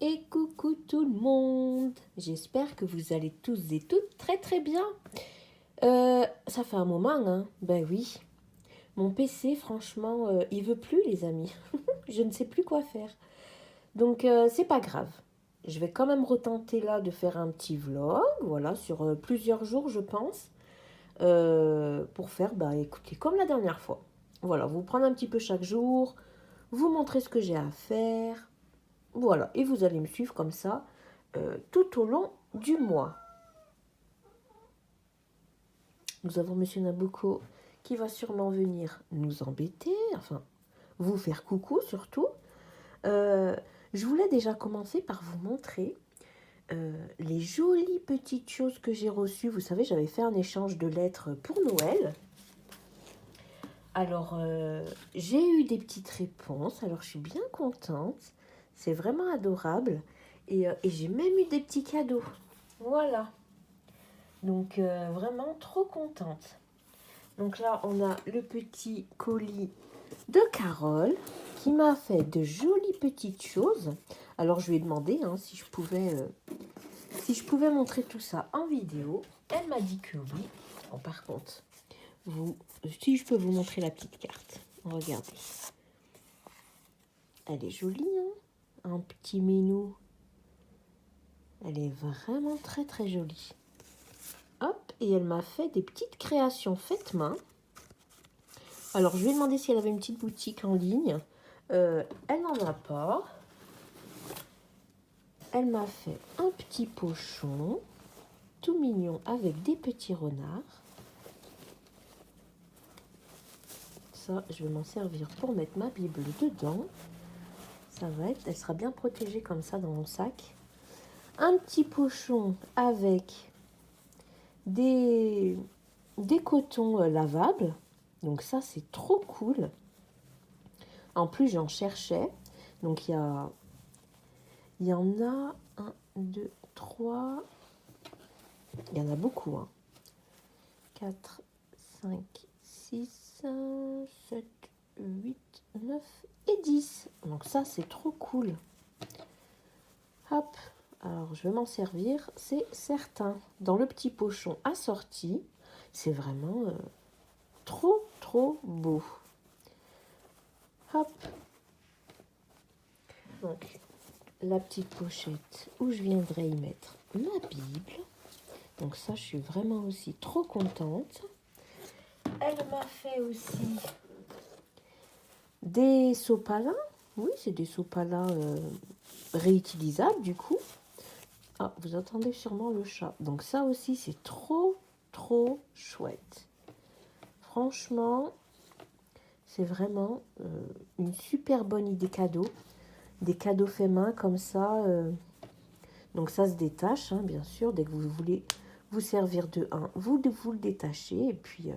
Et coucou tout le monde. J'espère que vous allez tous et toutes très très bien. Ça fait un moment, hein. Ben oui. Mon PC, franchement, il veut plus, les amis. Je ne sais plus quoi faire. Donc, c'est pas grave. Je vais quand même retenter là de faire un petit vlog, voilà, sur plusieurs jours, je pense, pour faire, bah écoutez, comme la dernière fois. Voilà, vous prendre un petit peu chaque jour, vous montrer ce que j'ai à faire. Voilà, et vous allez me suivre comme ça tout au long du mois. Nous avons Monsieur Nabucco qui va sûrement venir nous embêter, enfin, vous faire coucou surtout. Je voulais déjà commencer par vous montrer les jolies petites choses que j'ai reçues. Vous savez, j'avais fait un échange de lettres pour Noël. Alors, j'ai eu des petites réponses, alors je suis bien contente. C'est vraiment adorable. Et j'ai même eu des petits cadeaux. Voilà. Donc, vraiment trop contente. Donc là, on a le petit colis de Carole qui m'a fait de jolies petites choses. Alors, je lui ai demandé si je pouvais montrer tout ça en vidéo. Elle m'a dit que oui. Bon, par contre, si je peux vous montrer la petite carte. Regardez. Elle est jolie, hein? Un petit minou. Elle est vraiment très très jolie. Hop, et elle m'a fait des petites créations faites main. Alors, je lui ai demandé si elle avait une petite boutique en ligne. Elle n'en a pas. Elle m'a fait un petit pochon, tout mignon, avec des petits renards. Ça, je vais m'en servir pour mettre ma Bible dedans. Elle sera bien protégée comme ça dans mon sac. Un petit pochon avec des cotons lavables. Donc ça, c'est trop cool. En plus, j'en cherchais. Donc, il y en a 1, 2, 3. Il y en a beaucoup. 4, 5, 6, 7, 8, 9 et 10. Donc ça, c'est trop cool. Hop. Alors, je vais m'en servir. C'est certain. Dans le petit pochon assorti. C'est vraiment trop, trop beau. Hop. Donc, la petite pochette où je viendrai y mettre ma Bible. Donc ça, je suis vraiment aussi trop contente. Elle m'a fait aussi des sopalins. Oui, c'est des sopalins réutilisables du coup. Ah, vous entendez sûrement le chat. Donc ça aussi, c'est trop, trop chouette. Franchement, c'est vraiment une super bonne idée cadeau. Des cadeaux faits main comme ça. Donc ça se détache, bien sûr. Dès que vous voulez vous servir de un, vous le détachez et puis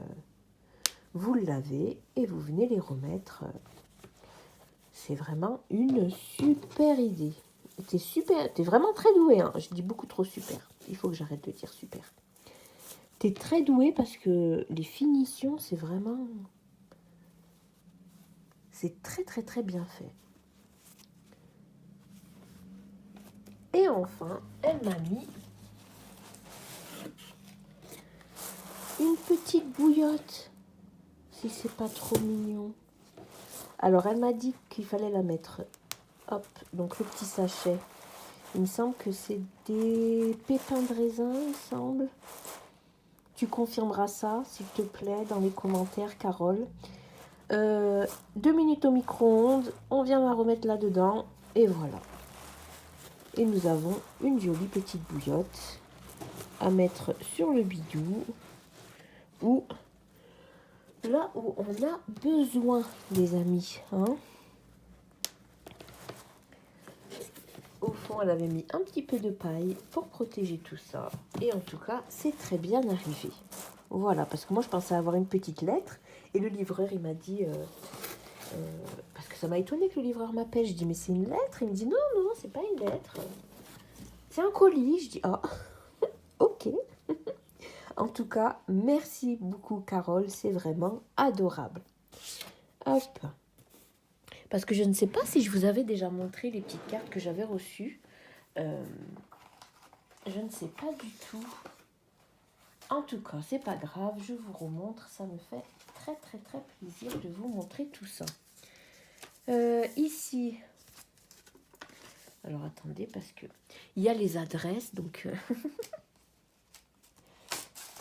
vous le lavez et vous venez les remettre. C'est vraiment une super idée. T'es super, t'es vraiment très doué. Je dis beaucoup trop super. Il faut que j'arrête de dire super. T'es très doué parce que les finitions, c'est vraiment... C'est très très très bien fait. Et enfin, elle m'a mis une petite bouillotte. Si c'est pas trop mignon. Alors, elle m'a dit qu'il fallait la mettre. Hop, donc le petit sachet. Il me semble que c'est des pépins de raisin, il semble. Tu confirmeras ça, s'il te plaît, dans les commentaires, Carole. 2 minutes au micro-ondes. On vient la remettre là-dedans. Et voilà. Et nous avons une jolie petite bouillotte à mettre sur le bidou. Ou là où on a besoin, les amis. Au fond, elle avait mis un petit peu de paille pour protéger tout ça. Et en tout cas, c'est très bien arrivé. Voilà, parce que moi, je pensais avoir une petite lettre. Et le livreur, il m'a dit... parce que ça m'a étonné que le livreur m'appelle. Je dis, mais c'est une lettre? Il me dit, non, non, c'est pas une lettre. C'est un colis. Je dis, ah, ok. En tout cas, merci beaucoup, Carole. C'est vraiment adorable. Hop. Parce que je ne sais pas si je vous avais déjà montré les petites cartes que j'avais reçues. Je ne sais pas du tout. En tout cas, c'est pas grave, je vous remontre. Ça me fait très très très plaisir de vous montrer tout ça. Ici, alors attendez parce que il y a les adresses, donc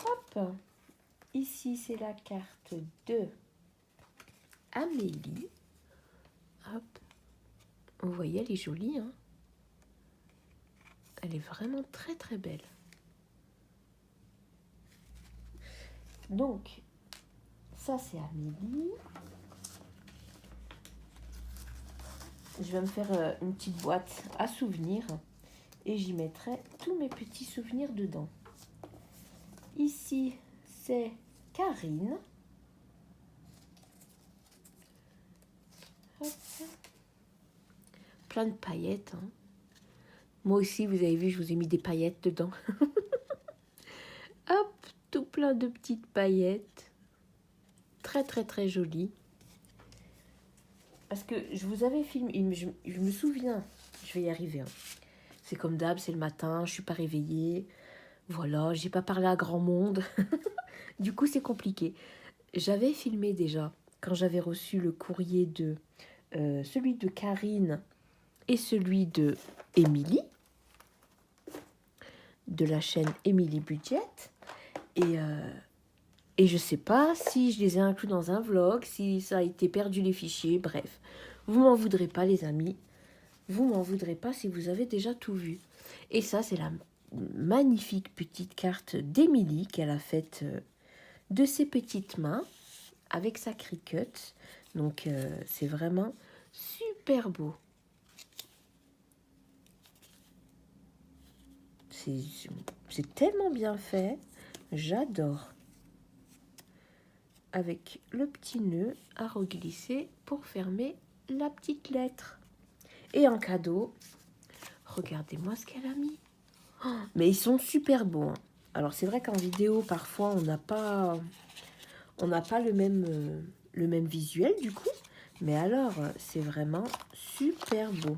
hop. Ici, c'est la carte de Amélie. Hop. Vous voyez, elle est jolie, hein? Elle est vraiment très très belle. Donc, ça c'est Amélie. Je vais me faire une petite boîte à souvenirs et j'y mettrai tous mes petits souvenirs dedans. Ici, c'est Karine. Hop. Plein de paillettes. Hein. Moi aussi, vous avez vu, je vous ai mis des paillettes dedans. Hop, tout plein de petites paillettes. Très, très, très jolies. Parce que je vous avais filmé, je me souviens, je vais y arriver. Hein. C'est comme d'hab, c'est le matin, je suis pas réveillée. Voilà, j'ai pas parlé à grand monde. Du coup, c'est compliqué. J'avais filmé déjà, quand j'avais reçu le courrier de celui de Karine et celui de Émilie, de la chaîne Émilie Budget. Et je sais pas si je les ai inclus dans un vlog, si ça a été perdu les fichiers, bref. Vous m'en voudrez pas les amis, vous m'en voudrez pas si vous avez déjà tout vu. Et ça c'est la magnifique petite carte d'Émilie qu'elle a faite de ses petites mains avec sa Cricut. Donc c'est vraiment super beau. C'est tellement bien fait, j'adore. Avec le petit nœud à reglisser pour fermer la petite lettre. Et en cadeau, regardez-moi ce qu'elle a mis. Oh, mais ils sont super beaux. Hein. Alors c'est vrai qu'en vidéo, parfois, on n'a pas le même visuel du coup. Mais alors, c'est vraiment super beau.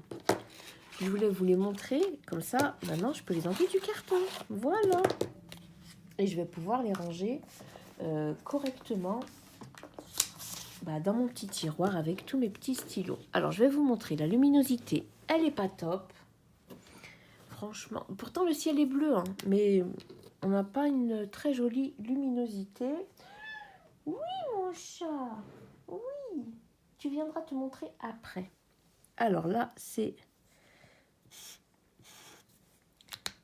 Je voulais vous les montrer. Comme ça, maintenant, je peux les enlever du carton. Voilà. Et je vais pouvoir les ranger correctement dans mon petit tiroir avec tous mes petits stylos. Alors, je vais vous montrer la luminosité. Elle n'est pas top. Franchement. Pourtant, le ciel est bleu, hein, mais on n'a pas une très jolie luminosité. Oui, mon chat. Oui. Tu viendras te montrer après. Alors là, c'est...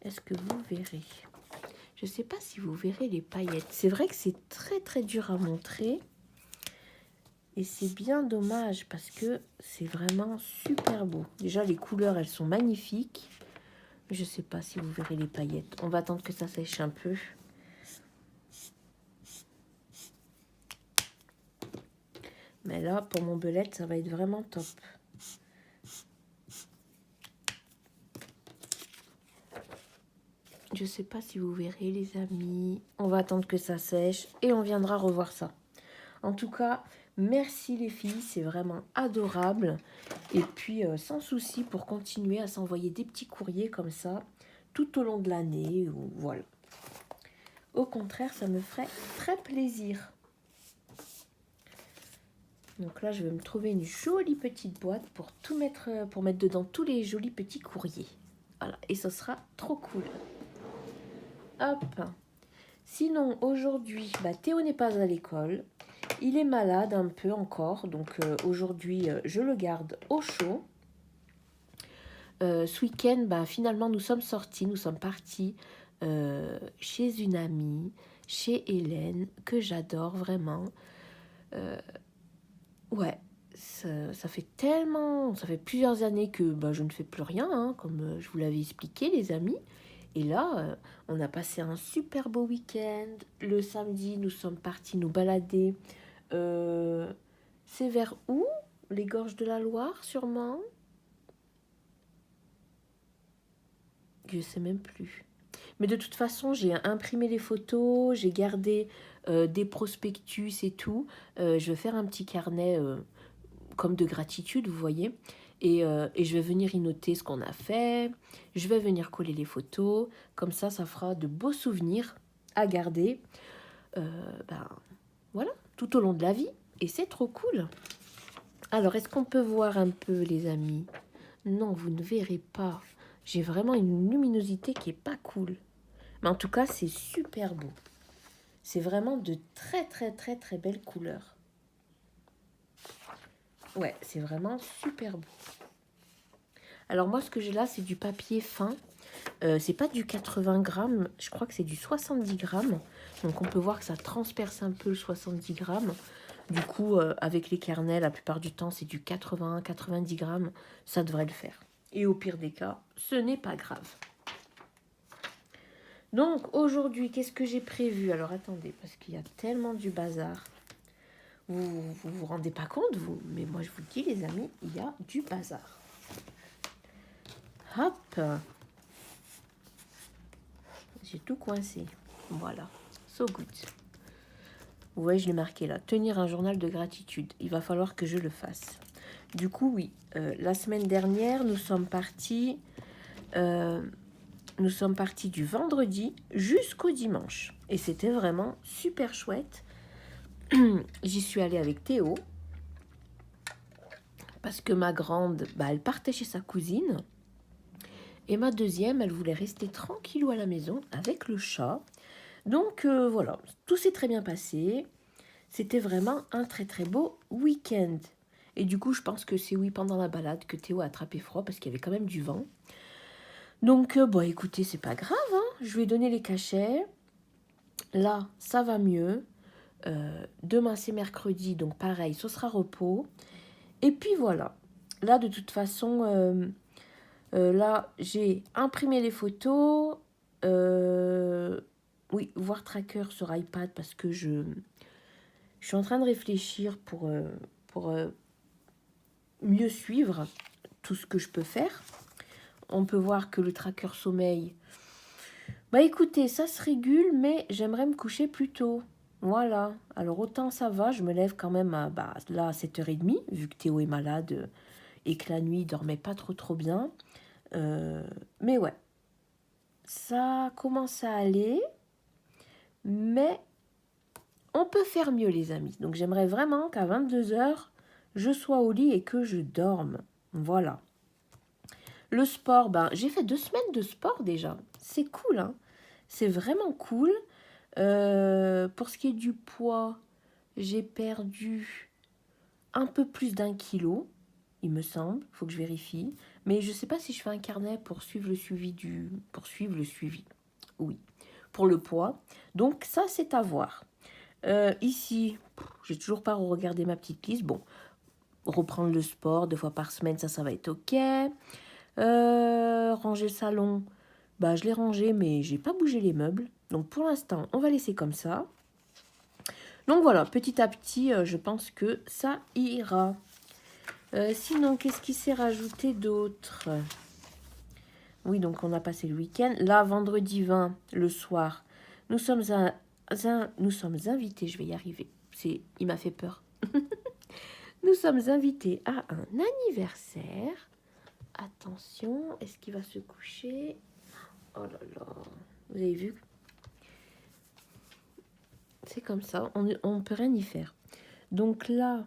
Est-ce que vous verrez? Je ne sais pas si vous verrez les paillettes. C'est vrai que c'est très très dur à montrer. Et c'est bien dommage parce que c'est vraiment super beau. Déjà, les couleurs, elles sont magnifiques. Je ne sais pas si vous verrez les paillettes. On va attendre que ça sèche un peu. Mais là, pour mon belette, ça va être vraiment top. Je ne sais pas si vous verrez, les amis. On va attendre que ça sèche et on viendra revoir ça. En tout cas, merci les filles, c'est vraiment adorable. Et puis, sans souci pour continuer à s'envoyer des petits courriers comme ça, tout au long de l'année. Voilà. Au contraire, ça me ferait très plaisir. Donc là, je vais me trouver une jolie petite boîte pour tout mettre, pour mettre dedans tous les jolis petits courriers. Voilà, et ce sera trop cool. Hop. Sinon, aujourd'hui, Théo n'est pas à l'école. Il est malade un peu encore, donc aujourd'hui, je le garde au chaud. Ce week-end, finalement, nous sommes sortis, nous sommes partis chez une amie, chez Hélène, que j'adore vraiment. Ouais, ça fait plusieurs années que je ne fais plus rien, hein, comme je vous l'avais expliqué, les amis. Et là, on a passé un super beau week-end. Le samedi, nous sommes partis nous balader. C'est vers où? Les gorges de la Loire, sûrement? Je sais même plus. Mais de toute façon, j'ai imprimé les photos, j'ai gardé des prospectus et tout. Je vais faire un petit carnet comme de gratitude, vous voyez. Et je vais venir y noter ce qu'on a fait. Je vais venir coller les photos. Comme ça fera de beaux souvenirs à garder. Ben, voilà, tout au long de la vie. Et c'est trop cool. Alors, est-ce qu'on peut voir un peu, les amis? Non, vous ne verrez pas. J'ai vraiment une luminosité qui est pas cool. Mais en tout cas, c'est super beau. C'est vraiment de très, très, très, très belles couleurs. Ouais, c'est vraiment super beau. Alors moi, ce que j'ai là, c'est du papier fin. C'est pas du 80 grammes, je crois que c'est du 70 grammes. Donc on peut voir que ça transperce un peu le 70 grammes. Du coup, avec les carnets, la plupart du temps, c'est du 80-90 grammes. Ça devrait le faire. Et au pire des cas, ce n'est pas grave. Donc aujourd'hui, qu'est-ce que j'ai prévu? Alors attendez, parce qu'il y a tellement du bazar. Vous rendez pas compte, vous? Mais moi, je vous le dis, les amis, il y a du bazar. Hop! J'ai tout coincé. Voilà. So good. Vous voyez, je l'ai marqué là. Tenir un journal de gratitude. Il va falloir que je le fasse. Du coup, oui. La semaine dernière, nous sommes partis du vendredi jusqu'au dimanche. Et c'était vraiment super chouette. J'y suis allée avec Théo. Parce que ma grande, elle partait chez sa cousine. Et ma deuxième, elle voulait rester tranquillou à la maison avec le chat. Donc voilà, tout s'est très bien passé. C'était vraiment un très très beau week-end. Et du coup, je pense que c'est pendant la balade que Théo a attrapé froid parce qu'il y avait quand même du vent. Donc, écoutez, c'est pas grave, hein. Je lui ai donné les cachets. Là, ça va mieux. Demain, c'est mercredi, donc pareil, ce sera repos. Et puis voilà. Là, de toute façon, là, j'ai imprimé les photos. Oui, voir tracker sur iPad parce que je suis en train de réfléchir pour mieux suivre tout ce que je peux faire. On peut voir que le tracker sommeil, écoutez, ça se régule, mais j'aimerais me coucher plus tôt. Voilà, alors autant ça va, je me lève quand même à, là, à 7h30, vu que Théo est malade et que la nuit, il dormait pas trop bien. Mais ouais, ça commence à aller, mais on peut faire mieux, les amis. Donc j'aimerais vraiment qu'à 22h, je sois au lit et que je dorme. Voilà. Le sport, j'ai fait 2 semaines de sport déjà. C'est cool, hein. C'est vraiment cool. Pour ce qui est du poids, j'ai perdu un peu plus d'1 kilo, il me semble. Il faut que je vérifie. Mais je ne sais pas si je fais un carnet pour suivre le suivi Oui, pour le poids. Donc ça, c'est à voir. Ici, j'ai toujours pas regardé ma petite liste. Bon, reprendre le sport 2 fois par semaine, ça va être ok. Ranger le salon, je l'ai rangé, mais j'ai pas bougé les meubles. Donc pour l'instant, on va laisser comme ça. Donc voilà, petit à petit, je pense que ça ira. Sinon, qu'est-ce qui s'est rajouté d'autre? Oui, donc on a passé le week-end. Là, vendredi 20, le soir, nous sommes invités, je vais y arriver. Il m'a fait peur. Nous sommes invités à un anniversaire. Attention, est-ce qu'il va se coucher? Oh là là, vous avez vu? C'est comme ça, on ne peut rien y faire. Donc là,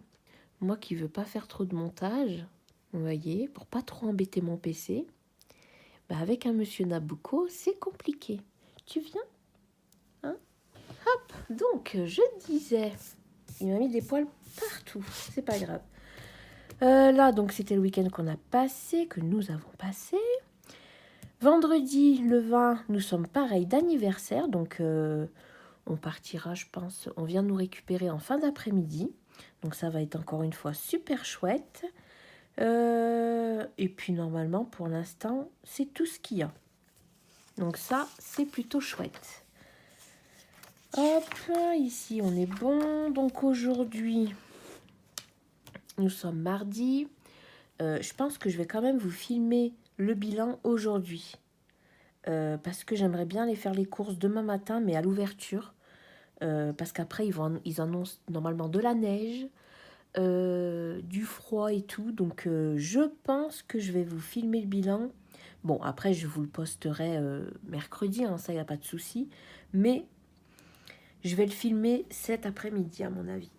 moi qui veux pas faire trop de montage, vous voyez, pour pas trop embêter mon PC, avec un monsieur Nabucco, c'est compliqué. Tu viens? Hein? Hop, donc je disais, il m'a mis des poils partout, c'est pas grave. Là, donc c'était le week-end que nous avons passé. Vendredi, le 20, nous sommes pareil d'anniversaire, donc on partira, je pense, on vient nous récupérer en fin d'après-midi. Donc ça va être encore une fois super chouette. Et puis normalement, pour l'instant, c'est tout ce qu'il y a. Donc ça, c'est plutôt chouette. Hop, ici on est bon. Donc aujourd'hui, nous sommes mardi. Je pense que je vais quand même vous filmer le bilan aujourd'hui. Parce que j'aimerais bien aller faire les courses demain matin, mais à l'ouverture. Parce qu'après, ils annoncent normalement de la neige. du froid et tout. Donc, je pense que je vais vous filmer le bilan. Bon, après, je vous le posterai mercredi, hein, ça, il n'y a pas de souci. Mais je vais le filmer cet après-midi, à mon avis.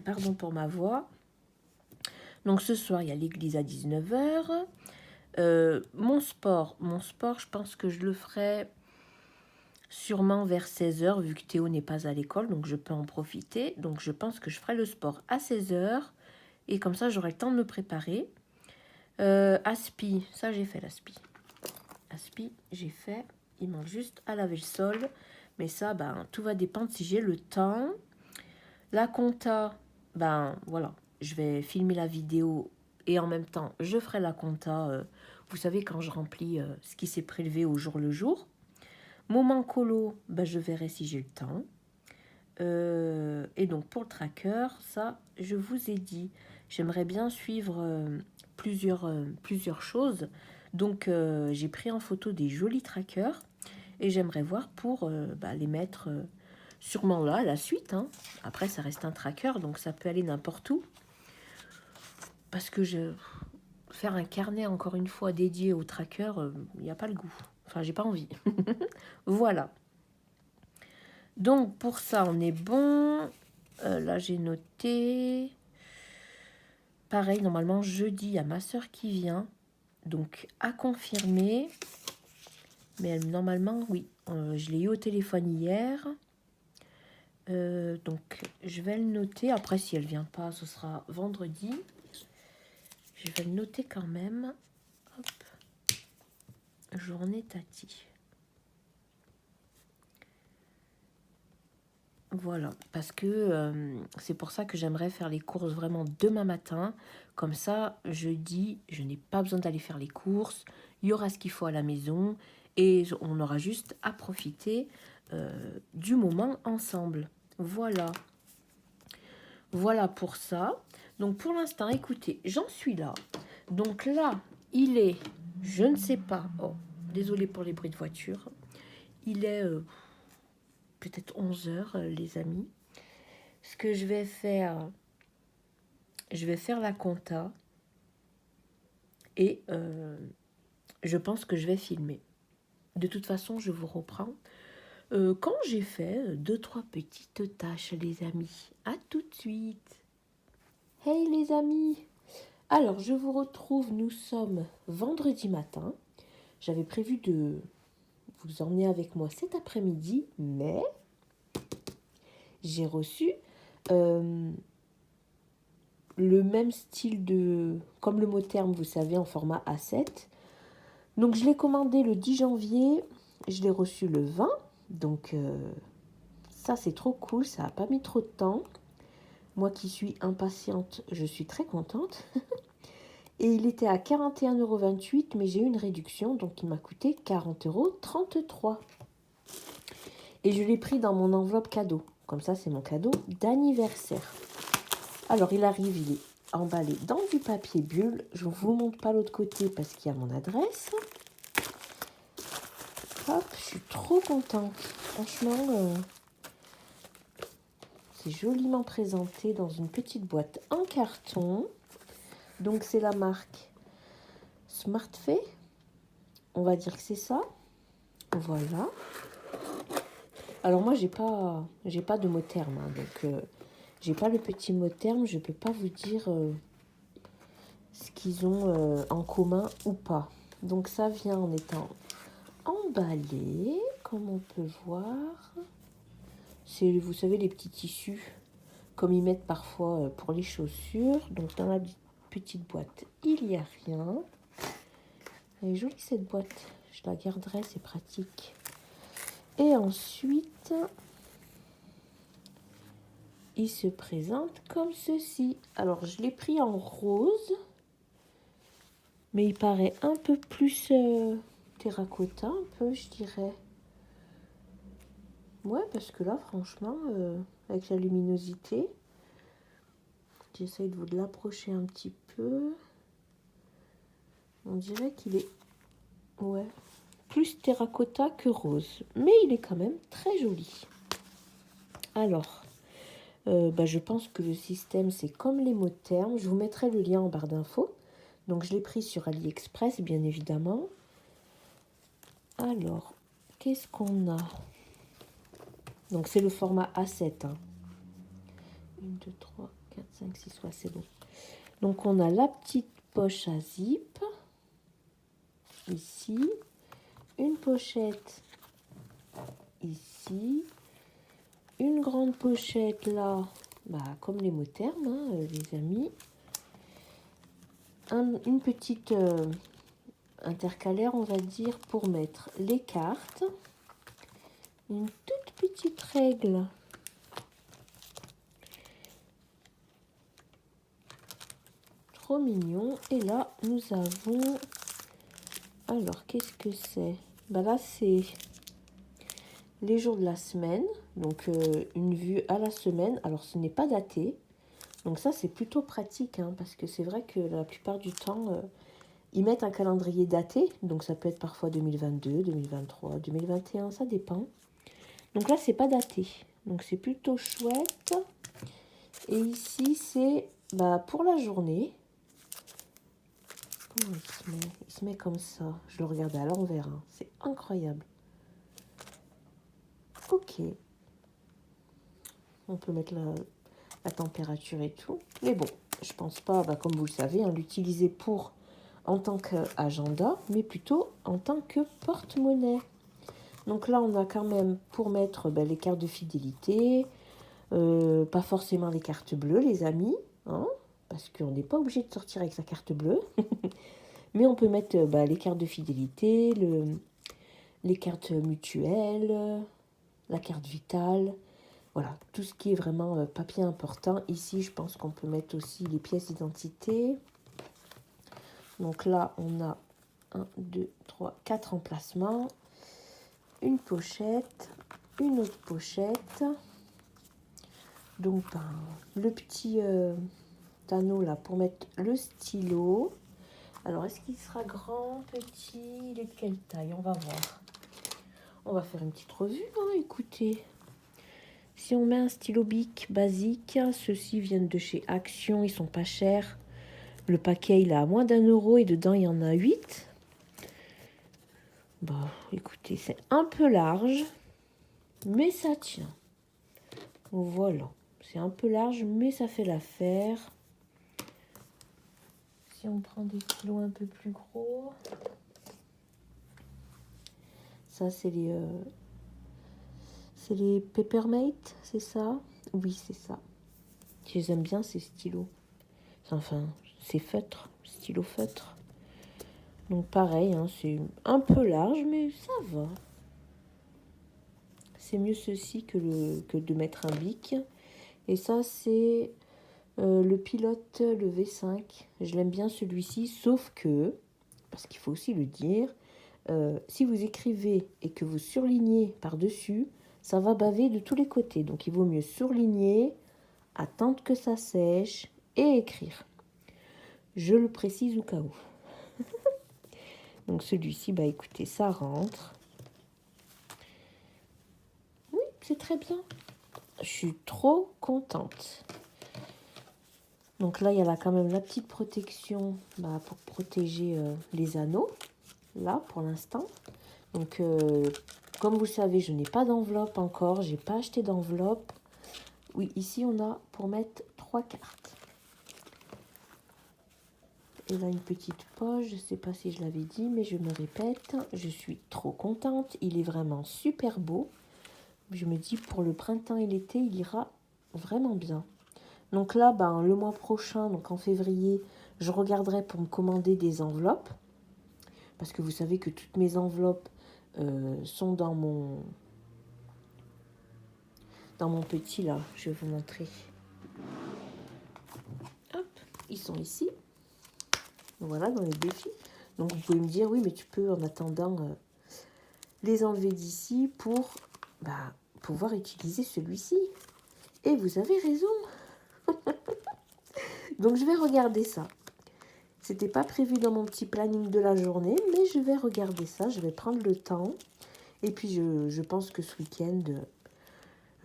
Pardon pour ma voix. Donc, ce soir, il y a l'église à 19h. Mon sport, je pense que je le ferai sûrement vers 16h, vu que Théo n'est pas à l'école, donc je peux en profiter. Donc, je pense que je ferai le sport à 16h. Et comme ça, j'aurai le temps de me préparer. Aspi, ça j'ai fait l'aspi. Aspi, j'ai fait. Il manque juste à laver le sol. Mais ça, ben, tout va dépendre si j'ai le temps. La compta, ben voilà, je vais filmer la vidéo et en même temps, je ferai la compta. Vous savez, quand je remplis ce qui s'est prélevé au jour le jour. Moment colo, ben, je verrai si j'ai le temps. Et donc pour le tracker, ça, je vous ai dit, j'aimerais bien suivre plusieurs choses. Donc j'ai pris en photo des jolis trackers et j'aimerais voir pour les mettre sûrement là, à la suite. Hein. Après, ça reste un tracker, donc ça peut aller n'importe où. Parce que faire un carnet, encore une fois, dédié au tracker, il n'y a pas le goût. Enfin, j'ai pas envie. Voilà. Donc, pour ça, on est bon. Là, j'ai noté. Pareil, normalement, jeudi, il y a ma soeur qui vient. Donc, à confirmer. Mais elle, normalement, oui. Je l'ai eu au téléphone hier. Donc, je vais le noter. Après, si elle vient pas, ce sera vendredi. Je vais le noter quand même. Hop. Journée Tati. Voilà, parce que c'est pour ça que j'aimerais faire les courses vraiment demain matin. Comme ça, jeudi, je n'ai pas besoin d'aller faire les courses. Il y aura ce qu'il faut à la maison et on aura juste à profiter du moment ensemble. Voilà. Voilà pour ça. Donc pour l'instant, écoutez, j'en suis là. Donc là, il est, je ne sais pas. Oh, désolé pour les bruits de voiture. Il est peut-être 11h, les amis. Ce que je vais faire la compta et je pense que je vais filmer. De toute façon, je vous reprends quand j'ai fait 2-3 petites tâches, les amis. À tout de suite. Hey les amis. Alors, je vous retrouve, nous sommes vendredi matin. J'avais prévu de vous emmener avec moi cet après-midi, mais j'ai reçu le même style comme le mot terme, vous savez, en format A7. Donc, je l'ai commandé le 10 janvier, je l'ai reçu le 20. Donc, ça, c'est trop cool, ça n'a pas mis trop de temps. Moi qui suis impatiente, je suis très contente. Et il était à 41,28 €, mais j'ai eu une réduction, donc il m'a coûté 40,33 €. Et je l'ai pris dans mon enveloppe cadeau. Comme ça, c'est mon cadeau d'anniversaire. Alors, il arrive, il est emballé dans du papier bulle. Je ne vous montre pas l'autre côté parce qu'il y a mon adresse. Hop, je suis trop contente. Franchement, c'est joliment présenté dans une petite boîte en carton. Donc, c'est la marque SmartFay. On va dire que c'est ça. Voilà. Alors, moi, j'ai pas de mot terme. Hein, donc, j'ai pas le petit mot terme. Je peux pas vous dire ce qu'ils ont en commun ou pas. Donc, ça vient en étant emballé, comme on peut voir. C'est, vous savez, les petits tissus, comme ils mettent parfois pour les chaussures. Donc, dans la petite boîte, il n'y a rien. Elle est jolie, cette boîte. Je la garderai, c'est pratique. Et ensuite, il se présente comme ceci. Alors, je l'ai pris en rose, mais il paraît un peu plus terracotta, un peu, je dirais. Ouais, parce que là, franchement, avec la luminosité, j'essaye de vous l'approcher un petit peu. On dirait qu'il est, ouais, plus terracotta que rose. Mais il est quand même très joli. Alors, Je pense que le système, c'est comme les mots de terme. Je vous mettrai le lien en barre d'infos. Donc, je l'ai pris sur AliExpress, bien évidemment. Alors, qu'est-ce qu'on a? Donc, c'est le format A7. 1, 2, 3, 4, 5, 6, ouais, c'est bon. Donc, on a la petite poche à zip. Ici. Une pochette ici. Une grande pochette là. Comme les mots termes, hein, les amis. Une petite intercalaire, on va dire, pour mettre les cartes. Une toute petite règle. Trop mignon. Et là, nous avons... Alors, qu'est-ce que c'est? Là, c'est les jours de la semaine. Donc, une vue à la semaine. Alors, ce n'est pas daté. Donc ça, c'est plutôt pratique, hein, parce que c'est vrai que la plupart du temps, ils mettent un calendrier daté. Donc ça peut être parfois 2022, 2023, 2021, ça dépend. Donc là, c'est pas daté. Donc c'est plutôt chouette. Et ici, c'est pour la journée. Comment il se met? Il se met comme ça. Je le regarde à l'envers. Hein. C'est incroyable. Ok. On peut mettre la température et tout. Mais bon, je pense pas, comme vous le savez, hein, l'utiliser en tant qu'agenda, mais plutôt en tant que porte-monnaie. Donc là, on a quand même pour mettre les cartes de fidélité, pas forcément les cartes bleues, les amis, hein, parce qu'on n'est pas obligé de sortir avec sa carte bleue. Mais on peut mettre les cartes de fidélité, les cartes mutuelles, la carte vitale. Voilà, tout ce qui est vraiment papier important. Ici, je pense qu'on peut mettre aussi les pièces d'identité. Donc là, on a 1, 2, 3, 4 emplacements. Une pochette, une autre pochette. Donc, le petit anneau là pour mettre le stylo. Alors, est-ce qu'il sera grand, petit? Il est de quelle taille? On va voir. On va faire une petite revue, hein, écoutez. Si on met un stylo Bic basique, ceux-ci viennent de chez Action, ils sont pas chers. Le paquet, il a à moins d'1 € et dedans, il y en a 8. Écoutez, c'est un peu large, mais ça tient. Voilà, c'est un peu large, mais ça fait l'affaire. Si on prend des stylos un peu plus gros, ça, c'est les Peppermate, c'est ça? Oui, c'est ça. Je les aime bien, ces stylos. Enfin, c'est feutre, stylo feutre. Donc pareil, hein, c'est un peu large, mais ça va. C'est mieux ceci que de mettre un bic. Et ça, c'est le Pilote, le V5. Je l'aime bien celui-ci, sauf que, parce qu'il faut aussi le dire, si vous écrivez et que vous surlignez par-dessus, ça va baver de tous les côtés. Donc il vaut mieux surligner, attendre que ça sèche et écrire. Je le précise au cas où. Donc celui-ci, écoutez, ça rentre. Oui, c'est très bien. Je suis trop contente. Donc là, il y a quand même la petite protection pour protéger les anneaux. Là, pour l'instant. Donc, comme vous le savez, je n'ai pas d'enveloppe encore. J'ai pas acheté d'enveloppe. Oui, ici, on a pour mettre 3 cartes. Et là, une petite poche. Je ne sais pas si je l'avais dit, mais je me répète. Je suis trop contente. Il est vraiment super beau. Je me dis, pour le printemps et l'été, il ira vraiment bien. Donc là, le mois prochain, donc en février, je regarderai pour me commander des enveloppes. Parce que vous savez que toutes mes enveloppes sont dans mon petit là. Je vais vous montrer. Hop, ils sont ici. Voilà, dans les défis. Donc vous pouvez me dire, oui, mais tu peux en attendant les enlever d'ici pour pouvoir utiliser celui-ci. Et vous avez raison. Donc je vais regarder ça. C'était pas prévu dans mon petit planning de la journée, mais je vais regarder ça, je vais prendre le temps. Et puis je pense que ce week-end,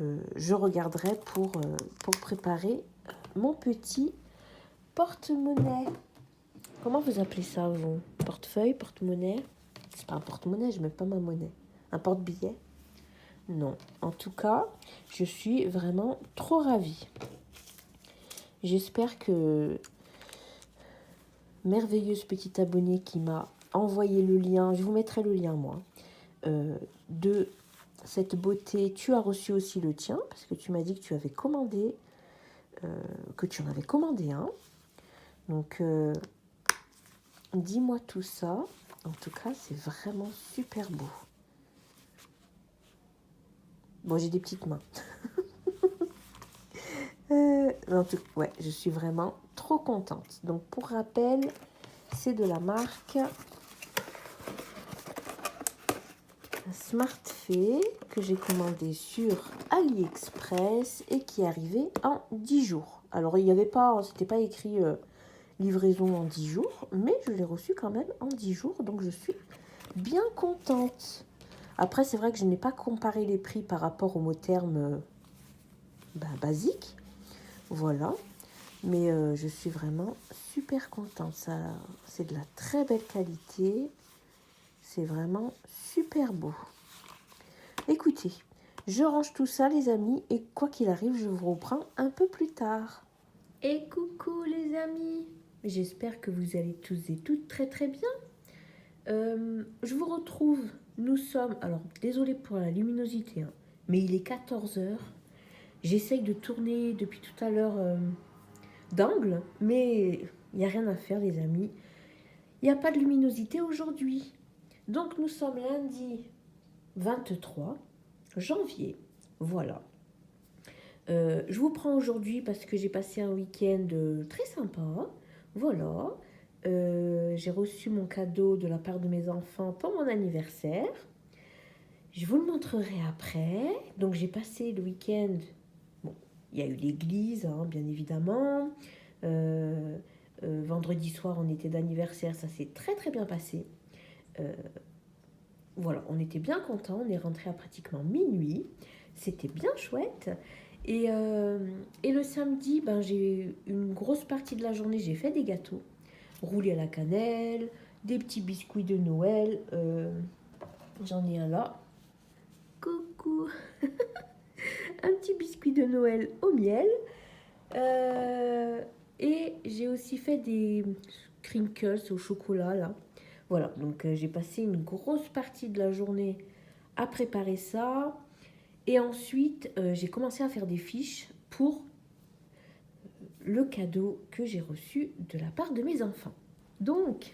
je regarderai pour préparer mon petit porte-monnaie. Comment vous appelez ça, vous? Portefeuille, porte-monnaie? C'est pas un porte-monnaie, je mets pas ma monnaie. Un porte-billet? Non. En tout cas, je suis vraiment trop ravie. J'espère que merveilleuse petite abonnée qui m'a envoyé le lien, je vous mettrai le lien moi, de cette beauté, tu as reçu aussi le tien, parce que tu m'as dit que tu avais commandé, que tu en avais commandé un. Donc, dis-moi tout ça. En tout cas, c'est vraiment super beau. Bon, j'ai des petites mains. En tout, ouais, je suis vraiment trop contente. Donc, pour rappel, c'est de la marque SmartFay que j'ai commandé sur AliExpress et qui est arrivé en 10 jours. Alors, il n'y avait pas, c'était pas écrit livraison en 10 jours, mais je l'ai reçu quand même en 10 jours, donc je suis bien contente. Après, c'est vrai que je n'ai pas comparé les prix par rapport au mot terme basique. Voilà. Mais je suis vraiment super contente. Ça, c'est de la très belle qualité. C'est vraiment super beau. Écoutez, je range tout ça, les amis. Et quoi qu'il arrive, je vous reprends un peu plus tard. Et coucou, les amis. J'espère que vous allez tous et toutes très très bien. Je vous retrouve. Nous sommes... Alors, désolé pour la luminosité, hein, mais il est 14 h. J'essaye de tourner depuis tout à l'heure d'angle, mais il n'y a rien à faire, les amis. Il n'y a pas de luminosité aujourd'hui. Donc, nous sommes lundi 23 janvier. Voilà. Je vous prends aujourd'hui parce que j'ai passé un week-end très sympa. Voilà. J'ai reçu mon cadeau de la part de mes enfants pour mon anniversaire. Je vous le montrerai après. Donc, j'ai passé le week-end. Bon, il y a eu l'église, hein, bien évidemment. Vendredi soir, on était d'anniversaire. Ça s'est très, très bien passé. Voilà, on était bien contents. On est rentré à pratiquement minuit. C'était bien chouette. Et le samedi, j'ai une grosse partie de la journée, j'ai fait des gâteaux. Roulés à la cannelle, des petits biscuits de Noël. J'en ai un là. Coucou. Un petit biscuit de Noël au miel. Et j'ai aussi fait des crinkles au chocolat là. Voilà, donc j'ai passé une grosse partie de la journée à préparer ça. Et ensuite, j'ai commencé à faire des fiches pour le cadeau que j'ai reçu de la part de mes enfants. Donc,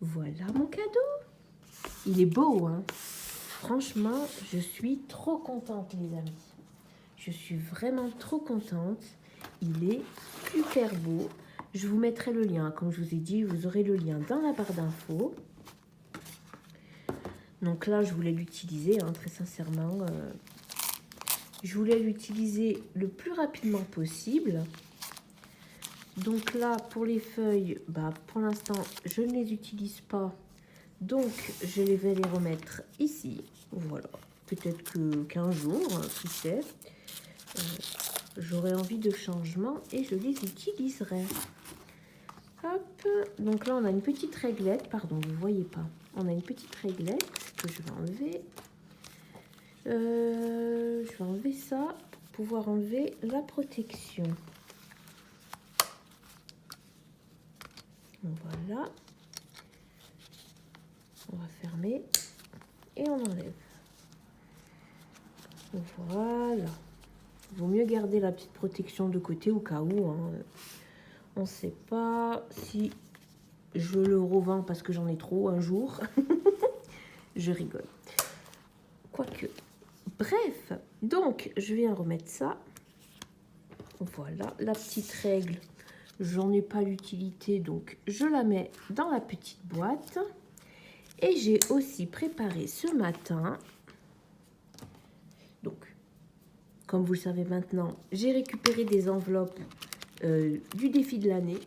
voilà mon cadeau. Il est beau, hein? Franchement, je suis trop contente, les amis. Je suis vraiment trop contente. Il est super beau. Je vous mettrai le lien. Comme je vous ai dit, vous aurez le lien dans la barre d'infos. Donc là, je voulais l'utiliser, hein, très sincèrement. Je voulais l'utiliser le plus rapidement possible. Donc là, pour les feuilles, pour l'instant, je ne les utilise pas. Donc, je vais les remettre ici. Voilà. Peut-être que 15 jours, qui sait. J'aurai envie de changement et je les utiliserai. Hop. Donc là, on a une petite réglette. Pardon, vous ne voyez pas. On a une petite réglette que je vais enlever. Je vais enlever ça pour pouvoir enlever la protection. Voilà. On va fermer et on enlève. Voilà. Il vaut mieux garder la petite protection de côté au cas où. Hein. On ne sait pas si je le revends parce que j'en ai trop un jour. Je rigole. Quoique. Bref, donc je viens remettre ça. Voilà, la petite règle. J'en ai pas l'utilité, donc je la mets dans la petite boîte. Et j'ai aussi préparé ce matin. Donc, comme vous le savez maintenant, j'ai récupéré des enveloppes du défi de l'année.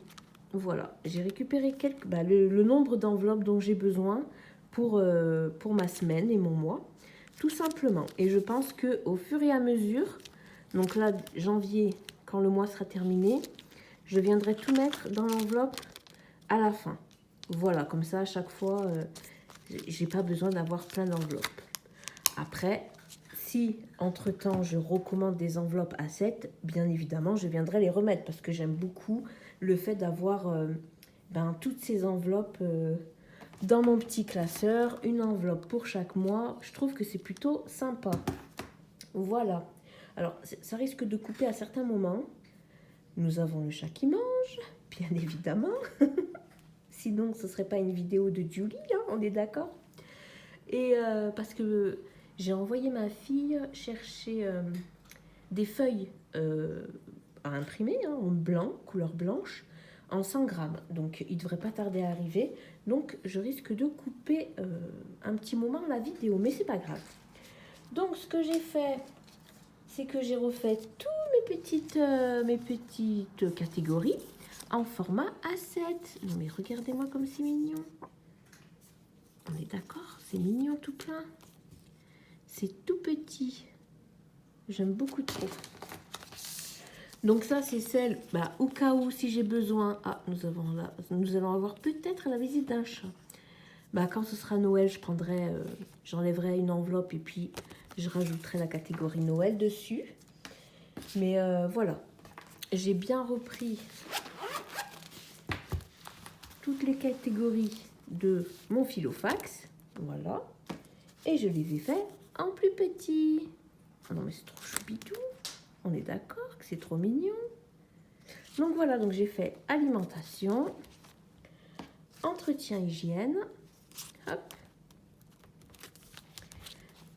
Voilà, j'ai récupéré le nombre d'enveloppes dont j'ai besoin pour ma semaine et mon mois. tout simplement. Et je pense que au fur et à mesure, donc là, janvier, quand le mois sera terminé, je viendrai tout mettre dans l'enveloppe à la fin. Voilà, comme ça, à chaque fois, j'ai pas besoin d'avoir plein d'enveloppes. Après, si entre-temps, je recommande des enveloppes à 7, bien évidemment, je viendrai les remettre parce que j'aime beaucoup le fait d'avoir toutes ces enveloppes dans mon petit classeur, une enveloppe pour chaque mois. Je trouve que c'est plutôt sympa. Voilà. Alors, ça risque de couper à certains moments. Nous avons le chat qui mange, bien évidemment. Sinon, ce ne serait pas une vidéo de Julie, hein, on est d'accord. Et parce que j'ai envoyé ma fille chercher des feuilles à imprimer, hein, en blanc, couleur blanche, en 100 grammes. Donc, il ne devrait pas tarder à arriver. Donc, je risque de couper un petit moment la vidéo, mais c'est pas grave. Donc, ce que j'ai fait, c'est que j'ai refait toutes mes petites catégories en format A7. Non, mais regardez-moi comme c'est mignon. On est d'accord, c'est mignon tout plein. C'est tout petit. J'aime beaucoup trop. Donc ça, c'est celle, au cas où, si j'ai besoin... Ah, nous allons avoir peut-être la visite d'un chat. Quand ce sera Noël, j'enlèverai une enveloppe et puis je rajouterai la catégorie Noël dessus. Mais voilà, j'ai bien repris toutes les catégories de mon filofax. Voilà. Et je les ai fait en plus petit. Ah non, mais c'est trop choupitou. On est d'accord que c'est trop mignon. Donc voilà, donc j'ai fait alimentation, entretien hygiène, hop,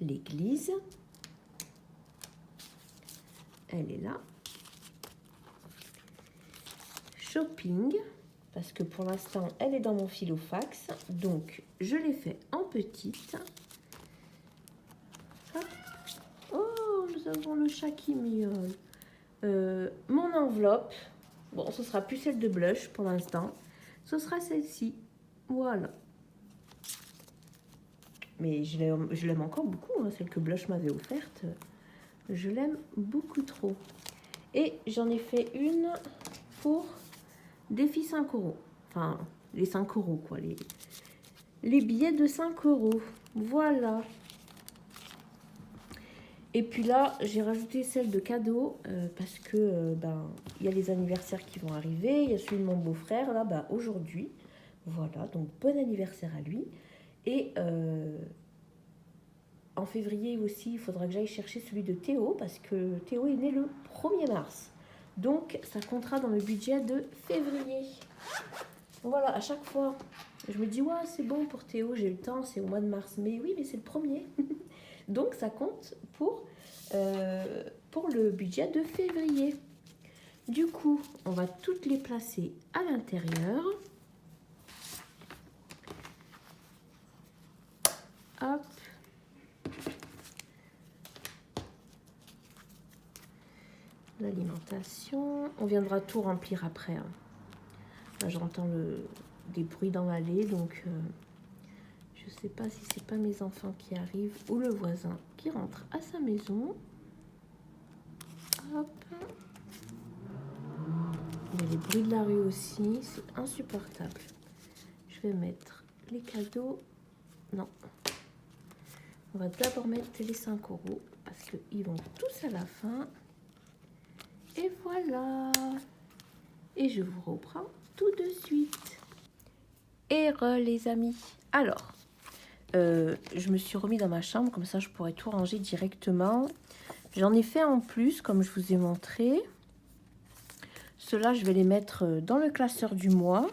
l'église, elle est là, shopping, parce que pour l'instant elle est dans mon filofax, donc je l'ai fait en petite. Hop. Oh, nous avons le chat qui miaule. Mon enveloppe, bon, ce sera plus celle de blush pour l'instant, ce sera celle-ci. Voilà. Mais je l'aime encore beaucoup, hein, celle que Blush m'avait offerte. Je l'aime beaucoup trop. Et j'en ai fait une pour défi 5 euros. Enfin, les 5 euros, quoi. Les billets de 5 euros. Voilà. Et puis là, j'ai rajouté celle de cadeau parce que y a les anniversaires qui vont arriver. Il y a celui de mon beau-frère, là, aujourd'hui. Voilà, donc bon anniversaire à lui. Et en février aussi, il faudra que j'aille chercher celui de Théo parce que Théo est né le 1er mars. Donc, ça comptera dans le budget de février. Voilà, à chaque fois, je me dis, ouais, c'est bon pour Théo, j'ai le temps, c'est au mois de mars. Mais oui, mais c'est le 1er. Donc, ça compte pour le budget de février. Du coup, on va toutes les placer à l'intérieur. Hop. L'alimentation. On viendra tout remplir après. Hein. Là, j'entends des bruits dans l'allée, donc je sais pas si c'est pas mes enfants qui arrivent ou le voisin qui rentre à sa maison. Hop. Il y a les bruits de la rue aussi, c'est insupportable. Je vais mettre les cadeaux. Non. On va d'abord mettre les 5 euros parce qu'ils vont tous à la fin. Et voilà. Et je vous reprends tout de suite. Et les amis. Alors, je me suis remis dans ma chambre, comme ça je pourrais tout ranger directement. J'en ai fait en plus, comme je vous ai montré. Ceux-là, je vais les mettre dans le classeur du mois.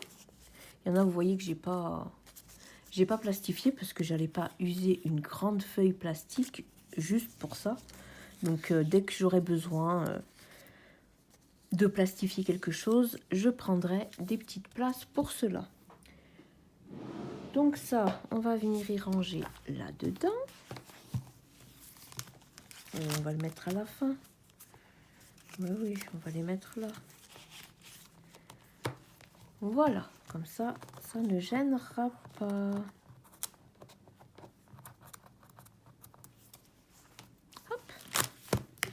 Il y en a, vous voyez que j'ai pas plastifié parce que j'allais pas user une grande feuille plastique juste pour ça. Donc, dès que j'aurai besoin de plastifier quelque chose, je prendrai des petites places pour cela. Donc ça, on va venir y ranger là-dedans. On va le mettre à la fin. Mais oui, on va les mettre là. Voilà, comme ça, ça ne gênera pas.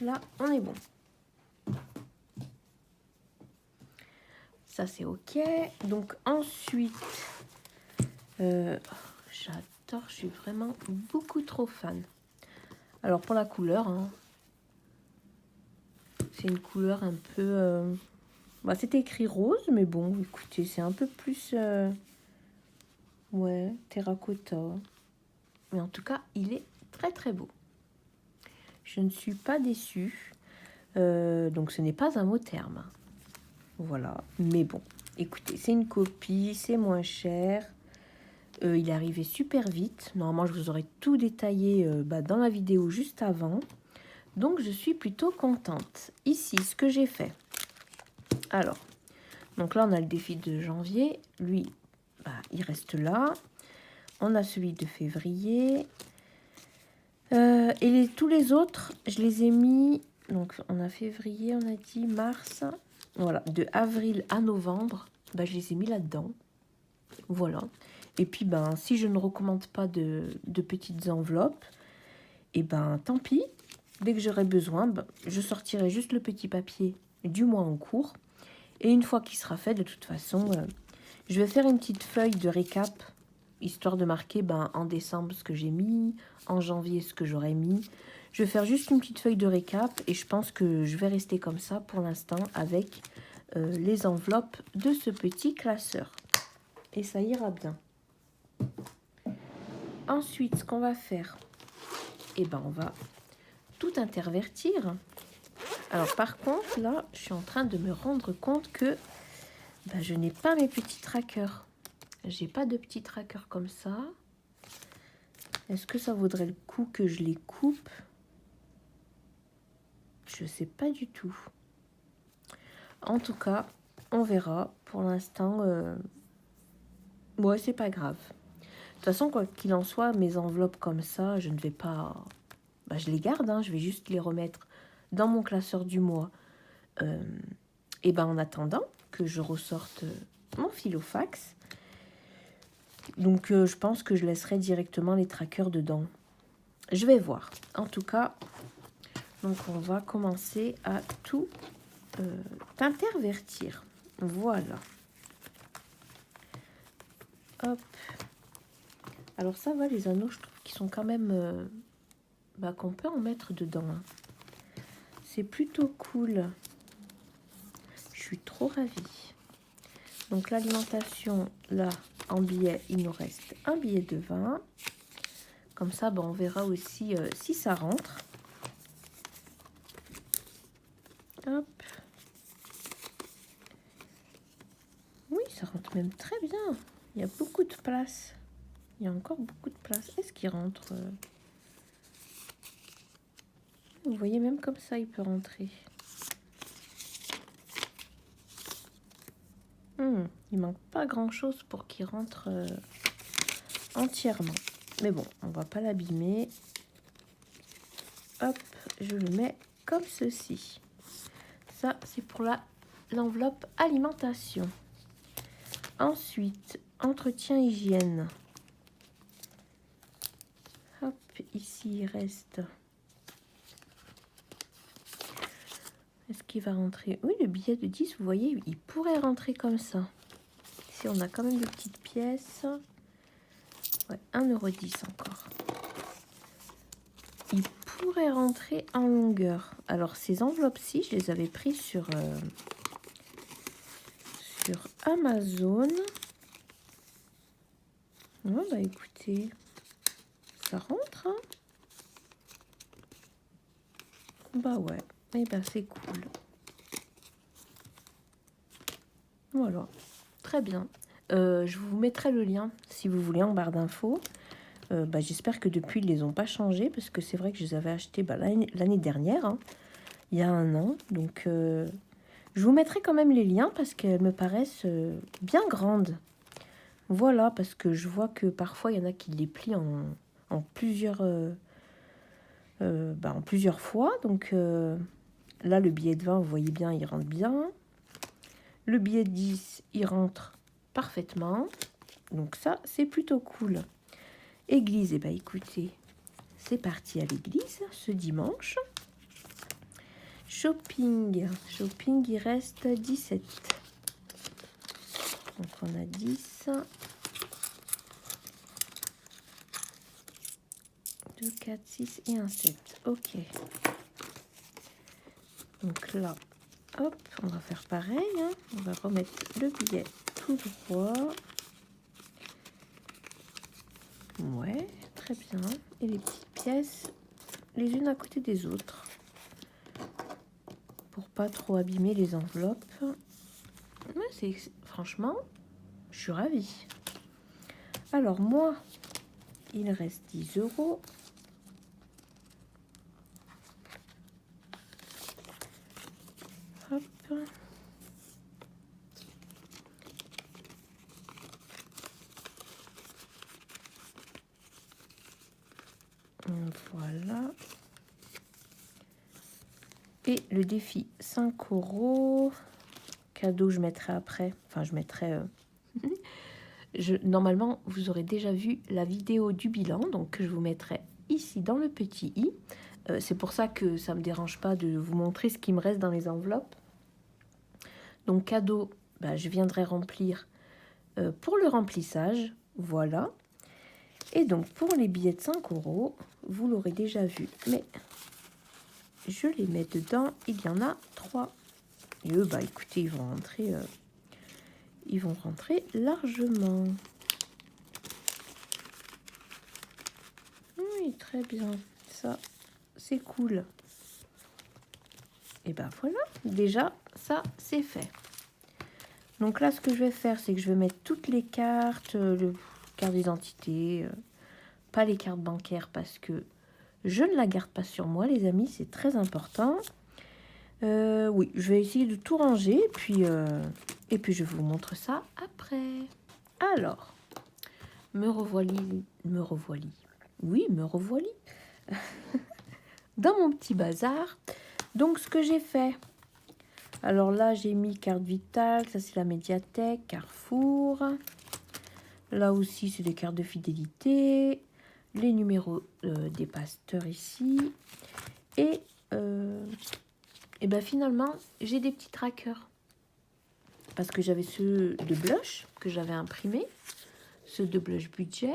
là, on est bon. Ça, c'est OK. Donc, ensuite, j'adore, je suis vraiment beaucoup trop fan. Alors, pour la couleur, hein, c'est une couleur un peu... bah, c'était écrit rose, mais bon, écoutez, c'est un peu plus... ouais, terracotta. Mais en tout cas, il est très très beau. Je ne suis pas déçue. Donc, ce n'est pas un mot terme. Voilà, mais bon, écoutez, c'est une copie, c'est moins cher. Il est arrivé super vite. Normalement, je vous aurais tout détaillé dans la vidéo juste avant. Donc, je suis plutôt contente. Ici, ce que j'ai fait. Alors, donc là, on a le défi de janvier. Lui, il reste là. On a celui de février. Et tous les autres, je les ai mis... Donc, on a février, on a dit mars. Voilà, de avril à novembre, je les ai mis là-dedans. Voilà. Et puis, si je ne recommande pas de petites enveloppes, et tant pis. Dès que j'aurai besoin, je sortirai juste le petit papier du mois en cours. Et une fois qu'il sera fait, de toute façon, je vais faire une petite feuille de récap, histoire de marquer en décembre ce que j'ai mis, en janvier ce que j'aurais mis. Je vais faire juste une petite feuille de récap et je pense que je vais rester comme ça pour l'instant avec les enveloppes de ce petit classeur. Et ça ira bien. Ensuite, ce qu'on va faire, on va tout intervertir. Alors par contre, là, je suis en train de me rendre compte que je n'ai pas mes petits trackers. J'ai pas de petits trackers comme ça. Est-ce que ça vaudrait le coup que je les coupe? Je sais pas du tout. En tout cas, on verra. Pour l'instant, ouais, c'est pas grave. De toute façon, quoi qu'il en soit, mes enveloppes comme ça, je ne vais pas... je les garde, hein, je vais juste les remettre dans mon classeur du mois. En attendant que je ressorte mon filofax. Donc, je pense que je laisserai directement les trackers dedans. Je vais voir. En tout cas, donc on va commencer à tout intervertir. Voilà. Hop. Alors ça va, les anneaux, je trouve qu'ils sont quand même... qu'on peut en mettre dedans. Hein. C'est plutôt cool. Je suis trop ravie. Donc l'alimentation, là, en billet, il nous reste un billet de 20. Comme ça, on verra aussi si ça rentre. Hop. Oui, ça rentre même très bien. Il y a beaucoup de place. Il y a encore beaucoup de place. Est-ce qu'il rentre Vous voyez, même comme ça, il peut rentrer. Il manque pas grand-chose pour qu'il rentre entièrement. Mais bon, on va pas l'abîmer. Hop, je le mets comme ceci. Ça, c'est pour l'enveloppe alimentation. Ensuite, entretien hygiène. Hop, ici, il reste... Est-ce qu'il va rentrer? Oui, le billet de 10, vous voyez, il pourrait rentrer comme ça. Ici, on a quand même des petites pièces. Ouais, 1,10 € encore. Il pourrait rentrer en longueur. Alors, ces enveloppes-ci, je les avais prises sur Amazon. Oh, écoutez, ça rentre, hein? Ouais. C'est cool. Voilà, très bien. Je vous mettrai le lien, si vous voulez, en barre d'infos. J'espère que depuis, ils les ont pas changés, parce que c'est vrai que je les avais achetés l'année dernière, hein, il y a 1 an. Donc, je vous mettrai quand même les liens, parce qu'elles me paraissent bien grandes. Voilà, parce que je vois que parfois, il y en a qui les plient en plusieurs fois. Donc, là, le billet de 20, vous voyez bien, il rentre bien. Le billet de 10, il rentre parfaitement. Donc ça, c'est plutôt cool. Église, écoutez, c'est parti à l'église ce dimanche. Shopping. Shopping, il reste 17. Donc on a 10. 2, 4, 6 et un 7. Ok. Donc là, hop, on va faire pareil. Hein. On va remettre le billet tout droit. Ouais, très bien. Et les petites pièces, les unes à côté des autres. Pour pas trop abîmer les enveloppes. Ouais, franchement, je suis ravie. Alors moi, il reste 10 euros. Hop. Voilà. Et le défi 5 euros. Cadeau, je mettrai après. Enfin, je mettrai... Normalement, vous aurez déjà vu la vidéo du bilan. Donc, je vous mettrai ici dans le petit i. C'est pour ça que ça ne me dérange pas de vous montrer ce qui me reste dans les enveloppes. Donc, cadeau, bah, je viendrai remplir pour le remplissage. Voilà. Et donc, pour les billets de 5 euros, vous l'aurez déjà vu. Mais je les mets dedans. Il y en a 3. Et eux, bah, écoutez, ils vont rentrer largement. Oui, très bien. Ça, c'est cool. Et ben voilà, déjà, ça, c'est fait. Donc là, ce que je vais faire, c'est que je vais mettre toutes les cartes, le carte d'identité, pas les cartes bancaires parce que je ne la garde pas sur moi, les amis, c'est très important. Oui, je vais essayer de tout ranger, et puis je vous montre ça après. Alors, me revoilie. Oui, me revoilie. Dans mon petit bazar. Donc, ce que j'ai fait. Alors là, j'ai mis carte vitale. Ça, c'est la médiathèque, Carrefour. Là aussi, c'est des cartes de fidélité. Les numéros des pasteurs ici. Et ben finalement, j'ai des petits trackers. Parce que j'avais ceux de blush que j'avais imprimés. Ceux de blush budget.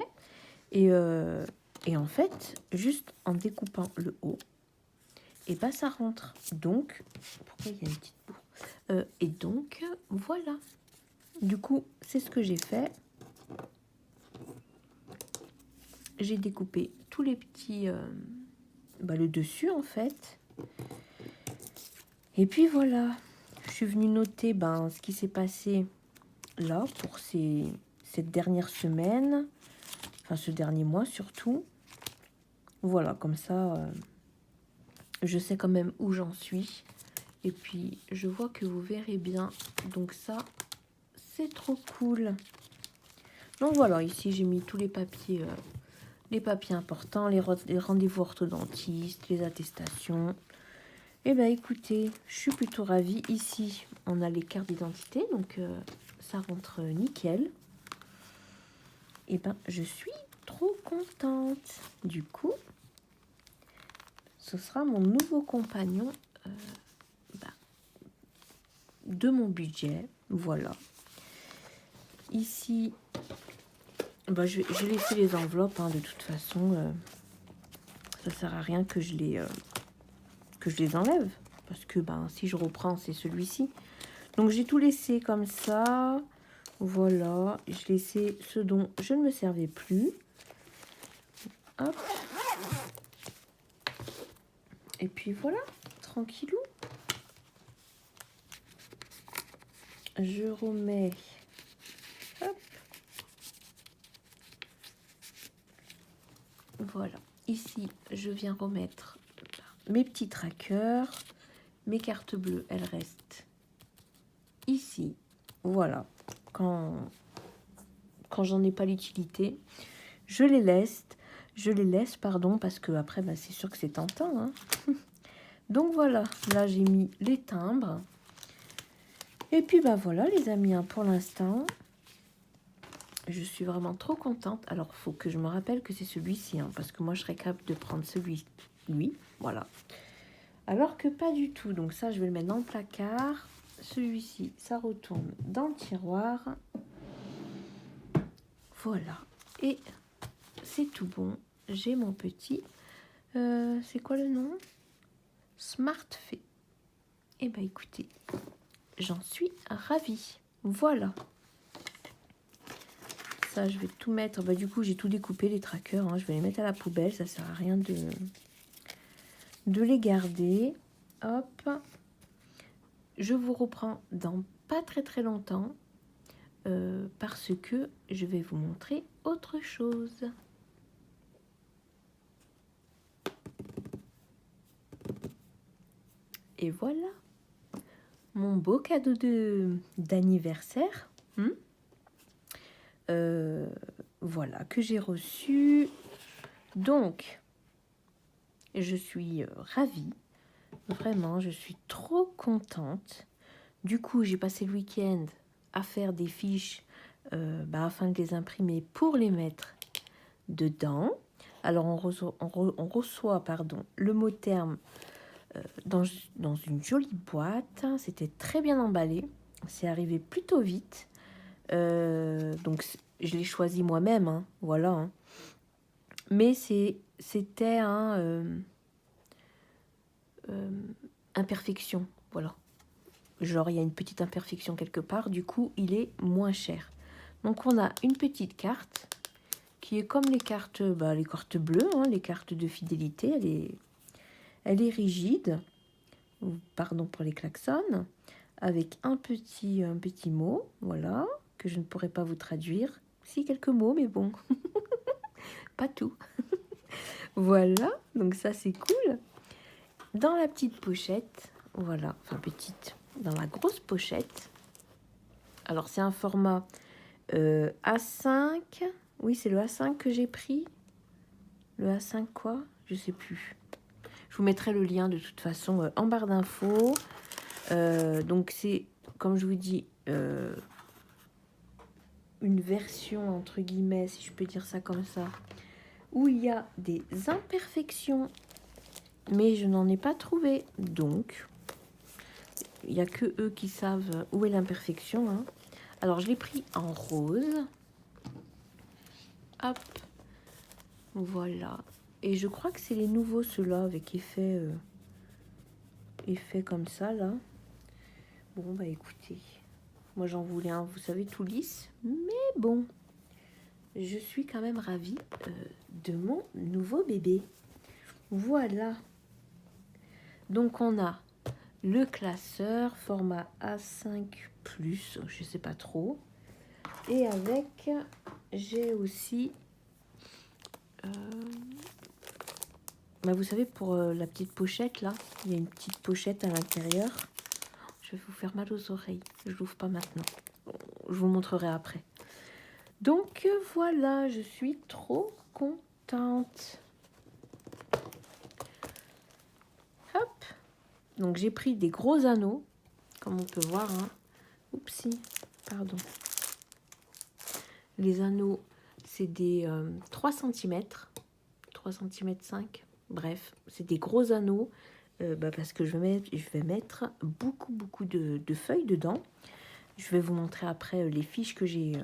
Et en fait, juste en découpant le haut, et ben ça rentre. Donc, pourquoi il y a une petite bourre et donc, voilà. Du coup, c'est ce que j'ai fait. J'ai découpé tous les petits... le dessus, en fait. Et puis, voilà. Je suis venue noter ce qui s'est passé là pour cette dernière semaine. Enfin, ce dernier mois, surtout. Voilà, comme ça... je sais quand même où j'en suis. Et puis, je vois que vous verrez bien. Donc ça, c'est trop cool. Donc voilà, ici, j'ai mis tous les papiers importants, les rendez-vous orthodontistes, les attestations. Et bien, écoutez, je suis plutôt ravie. Ici, on a les cartes d'identité. Donc, ça rentre nickel. Et ben, je suis trop contente. Du coup, ce sera mon nouveau compagnon de mon budget. Voilà. Ici, j'ai laissé les enveloppes. De toute façon, ça sert à rien que je les enlève. Parce que si je reprends, c'est celui-ci. Donc, j'ai tout laissé comme ça. Voilà. Je laissais ce dont je ne me servais plus. Hop. Et puis voilà. Tranquillou. Je remets. Hop. Voilà. Ici, je viens remettre mes petits trackers. Mes cartes bleues, elles restent ici. Voilà. Quand j'en ai pas l'utilité, je les laisse. Parce que après, c'est sûr que c'est tentant. Hein. Donc voilà. Là, j'ai mis les timbres. Et puis, voilà, les amis, pour l'instant, je suis vraiment trop contente. Alors, il faut que je me rappelle que c'est celui-ci, parce que moi, je serais capable de prendre celui. Voilà. Alors que pas du tout. Donc ça, je vais le mettre dans le placard. Celui-ci, ça retourne dans le tiroir. Voilà. Et c'est tout bon. J'ai mon petit... c'est quoi le nom? Smart Fée. Eh bien, écoutez, j'en suis ravie. Voilà. Ça, je vais tout mettre. Bah, du coup, j'ai tout découpé, les trackers. Hein. Je vais les mettre à la poubelle. Ça sert à rien de les garder. Hop. Je vous reprends dans pas très longtemps. Parce que je vais vous montrer autre chose. Et voilà. Mon beau cadeau d'anniversaire. Voilà, que j'ai reçu. Donc, je suis ravie. Vraiment, je suis trop contente. Du coup, j'ai passé le week-end à faire des fiches afin de les imprimer pour les mettre dedans. Alors, on reçoit le mot terme dans une jolie boîte. C'était très bien emballé. C'est arrivé plutôt vite. Donc, je l'ai choisi moi-même. Hein, voilà. Hein. Mais c'était un... imperfection, voilà. Genre, il y a une petite imperfection quelque part, du coup, il est moins cher. Donc, on a une petite carte qui est comme les cartes bleues, hein, les cartes de fidélité. Elle est rigide, pardon pour les klaxons, avec un petit mot, voilà, que je ne pourrais pas vous traduire. Si, quelques mots, mais bon, pas tout. Voilà, donc ça, c'est cool. Dans la petite pochette, voilà, enfin petite, dans la grosse pochette. Alors, c'est un format A5. Oui, c'est le A5 que j'ai pris. Le A5 quoi? Je sais plus. Je vous mettrai le lien de toute façon en barre d'infos. Donc, c'est, comme je vous dis, une version, entre guillemets, si je peux dire ça comme ça, où il y a des imperfections, mais je n'en ai pas trouvé. Donc, il n'y a que eux qui savent où est l'imperfection. Hein. Alors, je l'ai pris en rose. Hop. Voilà. Et je crois que c'est les nouveaux, ceux-là, avec effet comme ça, là. Bon, bah écoutez. Moi, j'en voulais un, vous savez, tout lisse. Mais bon. Je suis quand même ravie de mon nouveau bébé. Voilà. Donc, on a le classeur, format A5+, je sais pas trop. Et avec, j'ai aussi... vous savez, pour la petite pochette, là, il y a une petite pochette à l'intérieur. Je vais vous faire mal aux oreilles. Je l'ouvre pas maintenant. Je vous montrerai après. Donc, voilà, je suis trop contente. Hop. Donc, j'ai pris des gros anneaux, comme on peut voir. Hein. Oupsie, pardon. Les anneaux, c'est des 3 cm. 3 cm 5. Bref, c'est des gros anneaux. Parce que je vais mettre beaucoup de feuilles dedans. Je vais vous montrer après les fiches que j'ai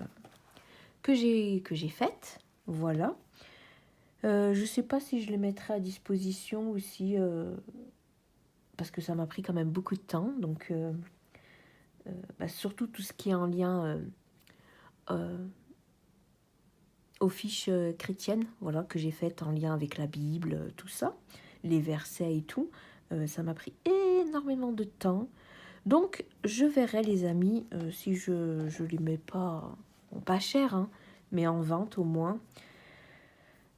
faites. Voilà. Je sais pas si je les mettrai à disposition aussi parce que ça m'a pris quand même beaucoup de temps. Donc surtout tout ce qui est en lien aux fiches chrétiennes, voilà, que j'ai faites en lien avec la Bible, tout ça, les versets et tout. Ça m'a pris énormément de temps. Donc, je verrai, les amis, si je les mets pas, bon, pas cher, hein, mais en vente au moins.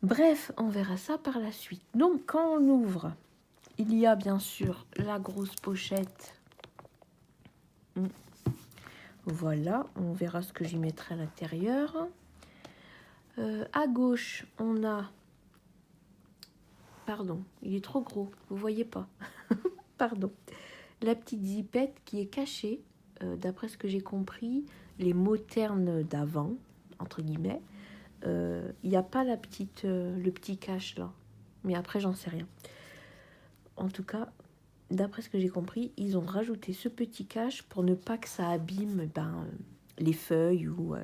Bref, on verra ça par la suite. Donc, quand on ouvre, il y a bien sûr la grosse pochette. Voilà, on verra ce que j'y mettrai à l'intérieur. À gauche, on a... Pardon, il est trop gros, vous voyez pas. Pardon. La petite zipette qui est cachée, d'après ce que j'ai compris, les mots ternes d'avant, entre guillemets. Il n'y a pas le petit cache là. Mais après, j'en sais rien. En tout cas, d'après ce que j'ai compris, ils ont rajouté ce petit cache pour ne pas que ça abîme les feuilles ou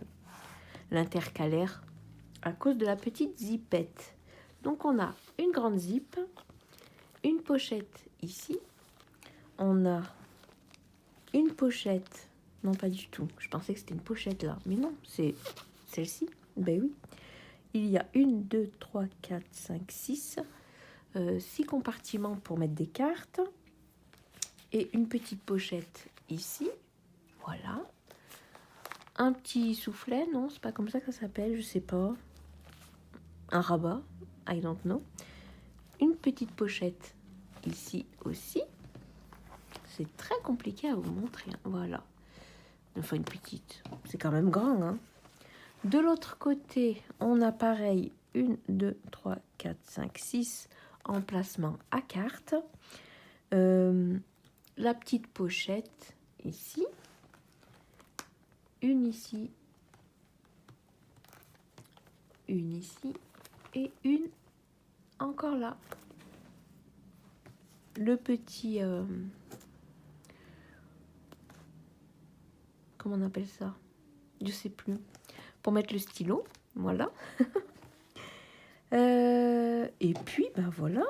l'intercalaire à cause de la petite zippette. Donc on a une grande zip, une pochette ici, on a une pochette, non pas du tout, je pensais que c'était une pochette là, mais non, c'est celle-ci, ben oui. Il y a 1, 2, 3, 4, 5, 6, 6 compartiments pour mettre des cartes et une petite pochette ici, voilà. Un petit soufflet, non, c'est pas comme ça que ça s'appelle, je sais pas. Un rabat, I don't know. Une petite pochette ici aussi. C'est très compliqué à vous montrer, hein. Voilà. Enfin, une petite, c'est quand même grand, hein. De l'autre côté, on a pareil 1, 2, 3, 4, 5, 6 emplacements à carte. La petite pochette ici. Une ici. Une ici. Et une encore là. Le petit... comment on appelle ça? Je sais plus. Pour mettre le stylo. Voilà. Et puis, ben voilà.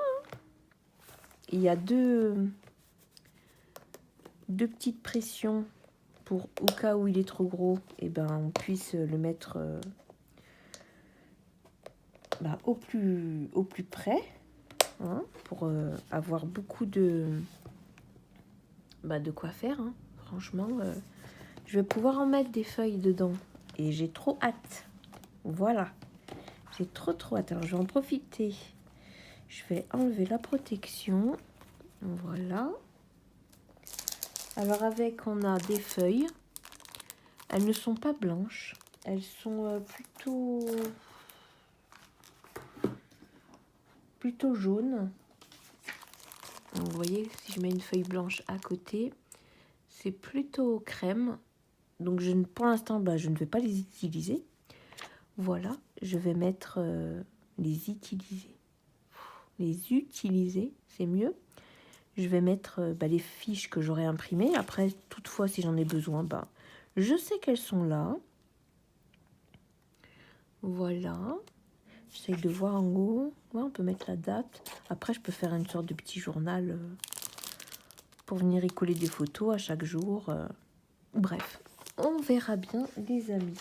Il y a deux petites pressions pour, au cas où il est trop gros, et ben on puisse le mettre au plus près, hein, pour avoir beaucoup de quoi faire, hein. Franchement, je vais pouvoir en mettre des feuilles dedans et j'ai trop hâte. Voilà, j'ai trop hâte. Alors je vais en profiter. Je vais enlever la protection. Voilà. Alors avec, on a des feuilles. Elles ne sont pas blanches. Elles sont plutôt jaunes. Donc, vous voyez, si je mets une feuille blanche à côté, c'est plutôt crème. Donc pour l'instant, je ne vais pas les utiliser. Voilà, je vais mettre les utiliser. Les utiliser, c'est mieux. Je vais mettre les fiches que j'aurai imprimées. Après, toutefois, si j'en ai besoin, je sais qu'elles sont là. Voilà. J'essaie de voir en haut. Ouais, on peut mettre la date. Après, je peux faire une sorte de petit journal pour venir y coller des photos à chaque jour. Bref, on verra bien, les amis.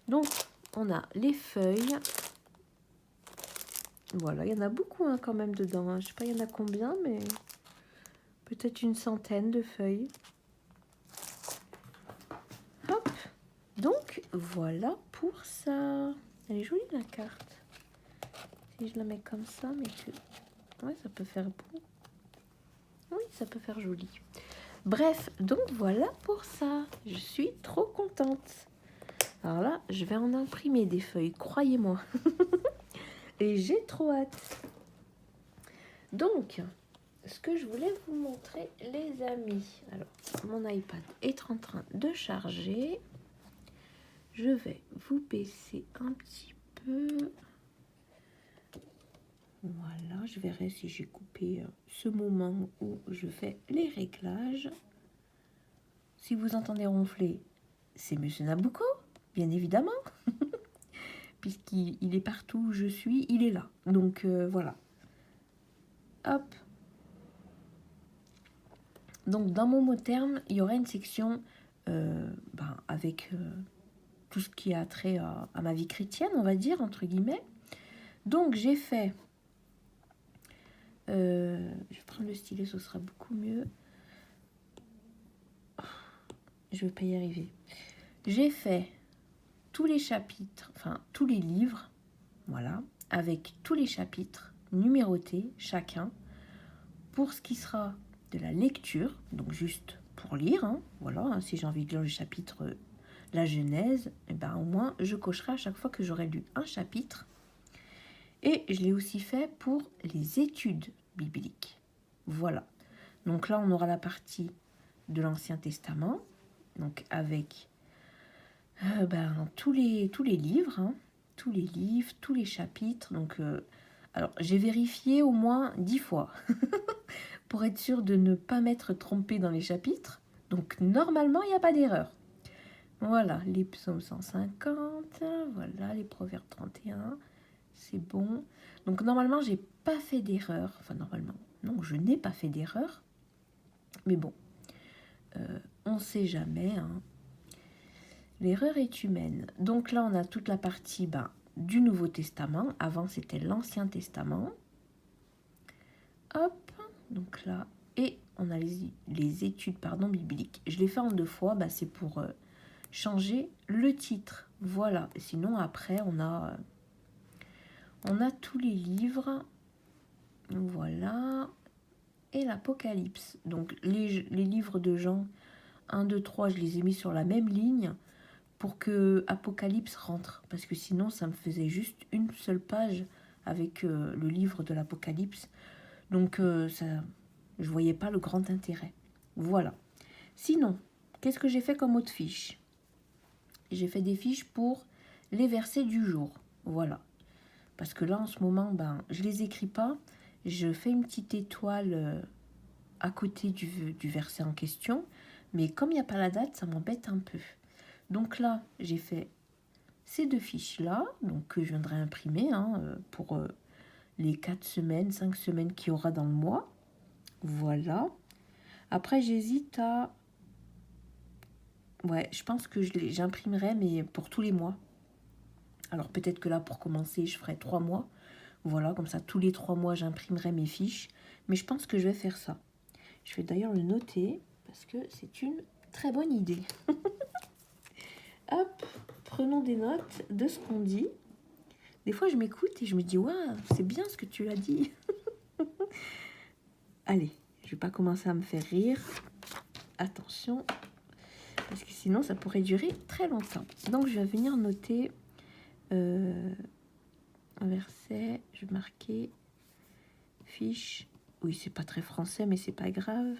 Donc, on a les feuilles. Voilà, il y en a beaucoup quand même dedans, hein. Je sais pas, il y en a combien, mais peut-être une centaine de feuilles. Hop. Donc, voilà pour ça. Elle est jolie, la carte. Si je la mets comme ça, mais que... ouais, ça peut faire beau. Oui, ça peut faire joli. Bref, donc voilà pour ça. Je suis trop contente. Alors là, je vais en imprimer des feuilles, croyez-moi. Et j'ai trop hâte. Donc, ce que je voulais vous montrer, les amis. Alors, mon iPad est en train de charger. Je vais vous baisser un petit peu. Voilà, je verrai si j'ai coupé ce moment où je fais les réglages. Si vous entendez ronfler, c'est Monsieur Nabucco, bien évidemment. Puisqu'il est partout où je suis, il est là. Donc voilà. Hop. Donc dans mon mot terme, il y aura une section avec tout ce qui a trait à ma vie chrétienne, on va dire, entre guillemets. Donc j'ai fait... je vais prendre le stylet, ce sera beaucoup mieux. Je ne vais pas y arriver. J'ai fait tous les chapitres, enfin tous les livres, voilà, avec tous les chapitres numérotés, chacun, pour ce qui sera de la lecture, donc juste pour lire, hein, voilà, hein, si j'ai envie de lire le chapitre, la Genèse, et au moins je cocherai à chaque fois que j'aurai lu un chapitre. Et je l'ai aussi fait pour les études bibliques. Voilà. Donc là, on aura la partie de l'Ancien Testament, donc avec tous les livres, hein, tous les chapitres. Donc, alors, j'ai vérifié au moins 10 fois pour être sûr de ne pas m'être trompée dans les chapitres. Donc, normalement, il n'y a pas d'erreur. Voilà, les psaumes 150, voilà, les proverbes 31, c'est bon. Donc, normalement, j'ai pas fait d'erreur. Enfin, normalement, non, je n'ai pas fait d'erreur. Mais bon, on ne sait jamais, hein. L'erreur est humaine. Donc là, on a toute la partie du Nouveau Testament. Avant, c'était l'Ancien Testament. Hop, donc là, et on a les études bibliques. Je l'ai fait en 2 fois, c'est pour changer le titre. Voilà, sinon après, on a tous les livres. Voilà, et l'Apocalypse. Donc les livres de Jean 1, 2, 3, je les ai mis sur la même ligne pour que Apocalypse rentre. Parce que sinon, ça me faisait juste une seule page avec le livre de l'Apocalypse. Donc, je voyais pas le grand intérêt. Voilà. Sinon, qu'est-ce que j'ai fait comme autre fiche? J'ai fait des fiches pour les versets du jour. Voilà. Parce que là, en ce moment, je les écris pas. Je fais une petite étoile à côté du verset en question. Mais comme il n'y a pas la date, ça m'embête un peu. Donc là, j'ai fait ces 2 fiches-là, donc que je viendrai imprimer pour les 4 semaines, 5 semaines qu'il y aura dans le mois. Voilà. Après, j'hésite à... Ouais, je pense que j'imprimerai, mais pour tous les mois. Alors peut-être que là, pour commencer, je ferai 3 mois. Voilà, comme ça, tous les 3 mois, j'imprimerai mes fiches. Mais je pense que je vais faire ça. Je vais d'ailleurs le noter, parce que c'est une très bonne idée. Hop, prenons des notes de ce qu'on dit. Des fois, je m'écoute et je me dis, ouais, c'est bien ce que tu as dit. Allez, je vais pas commencer à me faire rire. Attention, parce que sinon, ça pourrait durer très longtemps. Donc, je vais venir noter un verset. Je vais marquer fiche. Oui, c'est pas très français, mais c'est pas grave.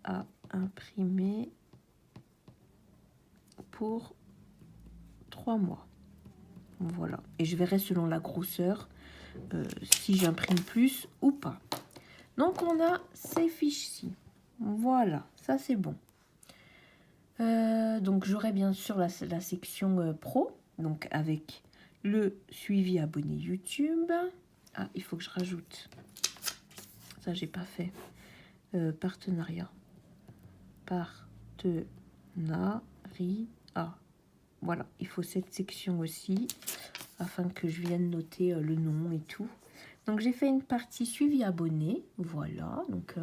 À imprimer pour 3 mois. Voilà. Et je verrai selon la grosseur si j'imprime plus ou pas. Donc, on a ces fiches-ci. Voilà, ça c'est bon. Donc, j'aurai bien sûr la section pro, donc avec le suivi abonné YouTube. Ah, il faut que je rajoute. Ça, j'ai pas fait. Partenariat. Partenariat. Voilà, il faut cette section aussi, afin que je vienne noter le nom et tout. Donc, j'ai fait une partie suivi abonné. Voilà, donc...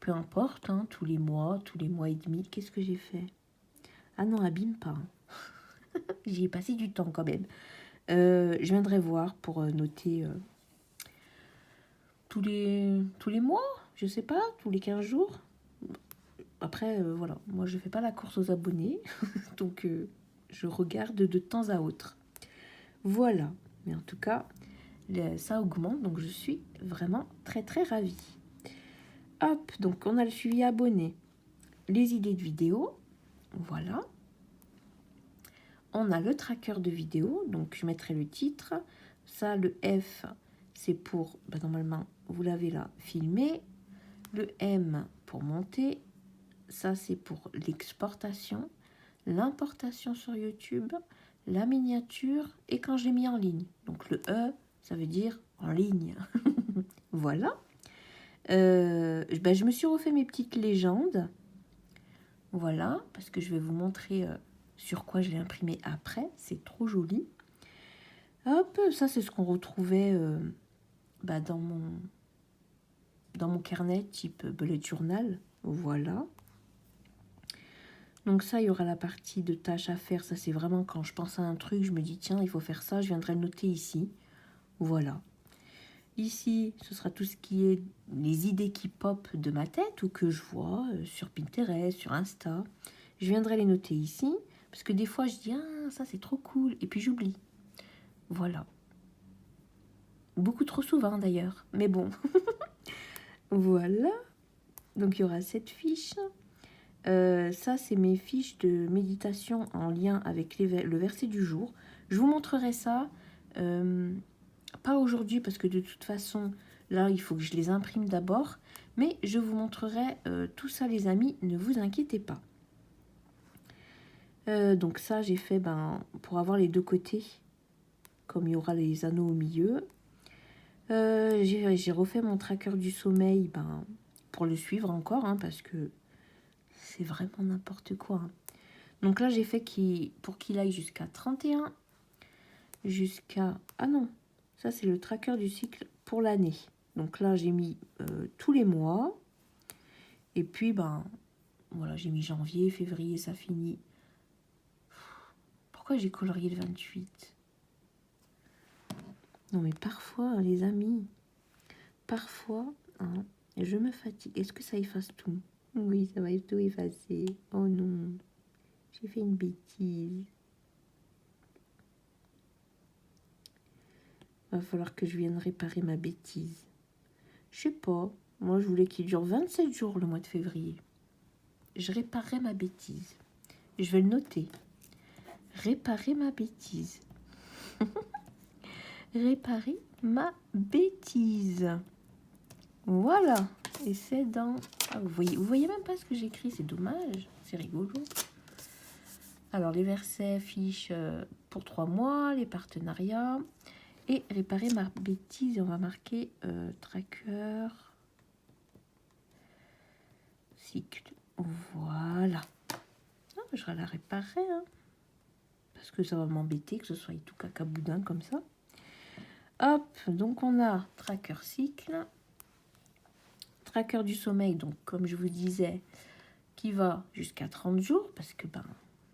peu importe, tous les mois et demi. Qu'est-ce que j'ai fait? Ah non, abîme pas. J'y ai passé du temps quand même. Je viendrai voir pour noter tous les mois, je sais pas, tous les 15 jours. Après, voilà, moi je fais pas la course aux abonnés, donc je regarde de temps à autre. Voilà, mais en tout cas, ça augmente, donc je suis vraiment très très ravie. Hop, donc on a le suivi abonné, les idées de vidéos, voilà. On a le tracker de vidéo, donc je mettrai le titre. Ça, le F, c'est pour, normalement, vous l'avez là, filmer. Le M pour monter. Ça, c'est pour l'exportation, l'importation sur YouTube, la miniature et quand j'ai mis en ligne. Donc le E, ça veut dire en ligne. Voilà. Je me suis refait mes petites légendes. Voilà, parce que je vais vous montrer sur quoi je l'ai imprimé après. C'est trop joli. Hop, ça c'est ce qu'on retrouvait dans mon carnet type bullet journal. Voilà. Donc ça, il y aura la partie de tâches à faire. Ça, c'est vraiment quand je pense à un truc, je me dis, tiens, il faut faire ça. Je viendrai le noter ici. Voilà. Ici, ce sera tout ce qui est les idées qui pop de ma tête ou que je vois sur Pinterest, sur Insta. Je viendrai les noter ici. Parce que des fois, je dis, ah, ça, c'est trop cool. Et puis, j'oublie. Voilà. Beaucoup trop souvent, d'ailleurs. Mais bon. Voilà. Donc, il y aura cette fiche. Ça, c'est mes fiches de méditation en lien avec le verset du jour. Je vous montrerai ça, pas aujourd'hui parce que de toute façon, Là, il faut que je les imprime d'abord. Mais je vous montrerai tout ça, les amis. Ne vous inquiétez pas. Donc ça, j'ai fait pour avoir les deux côtés. Comme il y aura les anneaux au milieu. J'ai refait mon tracker du sommeil pour le suivre encore. Parce que c'est vraiment n'importe quoi. Donc là, j'ai fait pour qu'il aille jusqu'à 31. Jusqu'à... Ah non, ça c'est le tracker du cycle pour l'année. Donc là, j'ai mis tous les mois. Et puis, voilà, j'ai mis janvier, février, ça finit. Pourquoi j'ai colorié le 28? Non, mais parfois, les amis, parfois, je me fatigue. Est-ce que ça efface tout? Oui, ça va tout effacer. Oh non, j'ai fait une bêtise. Va falloir que je vienne réparer ma bêtise. Je sais pas. Moi, je voulais qu'il dure 27 jours le mois de février. Je réparerai ma bêtise. Je vais le noter. Réparer ma bêtise. Réparer ma bêtise. Voilà. Et c'est dans... Ah, vous voyez même pas ce que j'écris. C'est dommage. C'est rigolo. Alors, les versets fiches pour 3 mois. Les partenariats. Et réparer ma bêtise. Et on va marquer tracker. Cycle. Voilà. Ah, je vais la réparer. Parce que ça va m'embêter que ce soit tout cacaboudin comme ça. Hop, donc on a tracker cycle, tracker du sommeil, donc comme je vous disais, qui va jusqu'à 30 jours, parce que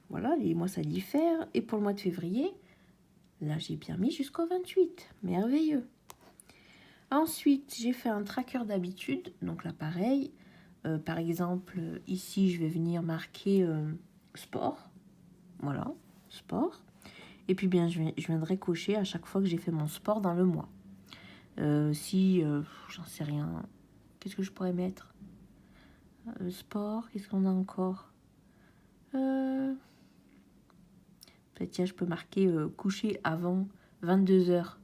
voilà, les mois ça diffère. Et pour le mois de février, là j'ai bien mis jusqu'au 28, merveilleux. Ensuite, j'ai fait un tracker d'habitude, donc là pareil, par exemple, ici je vais venir marquer sport, voilà, sport. Et puis bien, je viendrai cocher à chaque fois que j'ai fait mon sport dans le mois. Si, j'en sais rien, qu'est-ce que je pourrais mettre? Sport, qu'est-ce qu'on a encore? Peut-être, tiens, je peux marquer coucher avant 22 heures.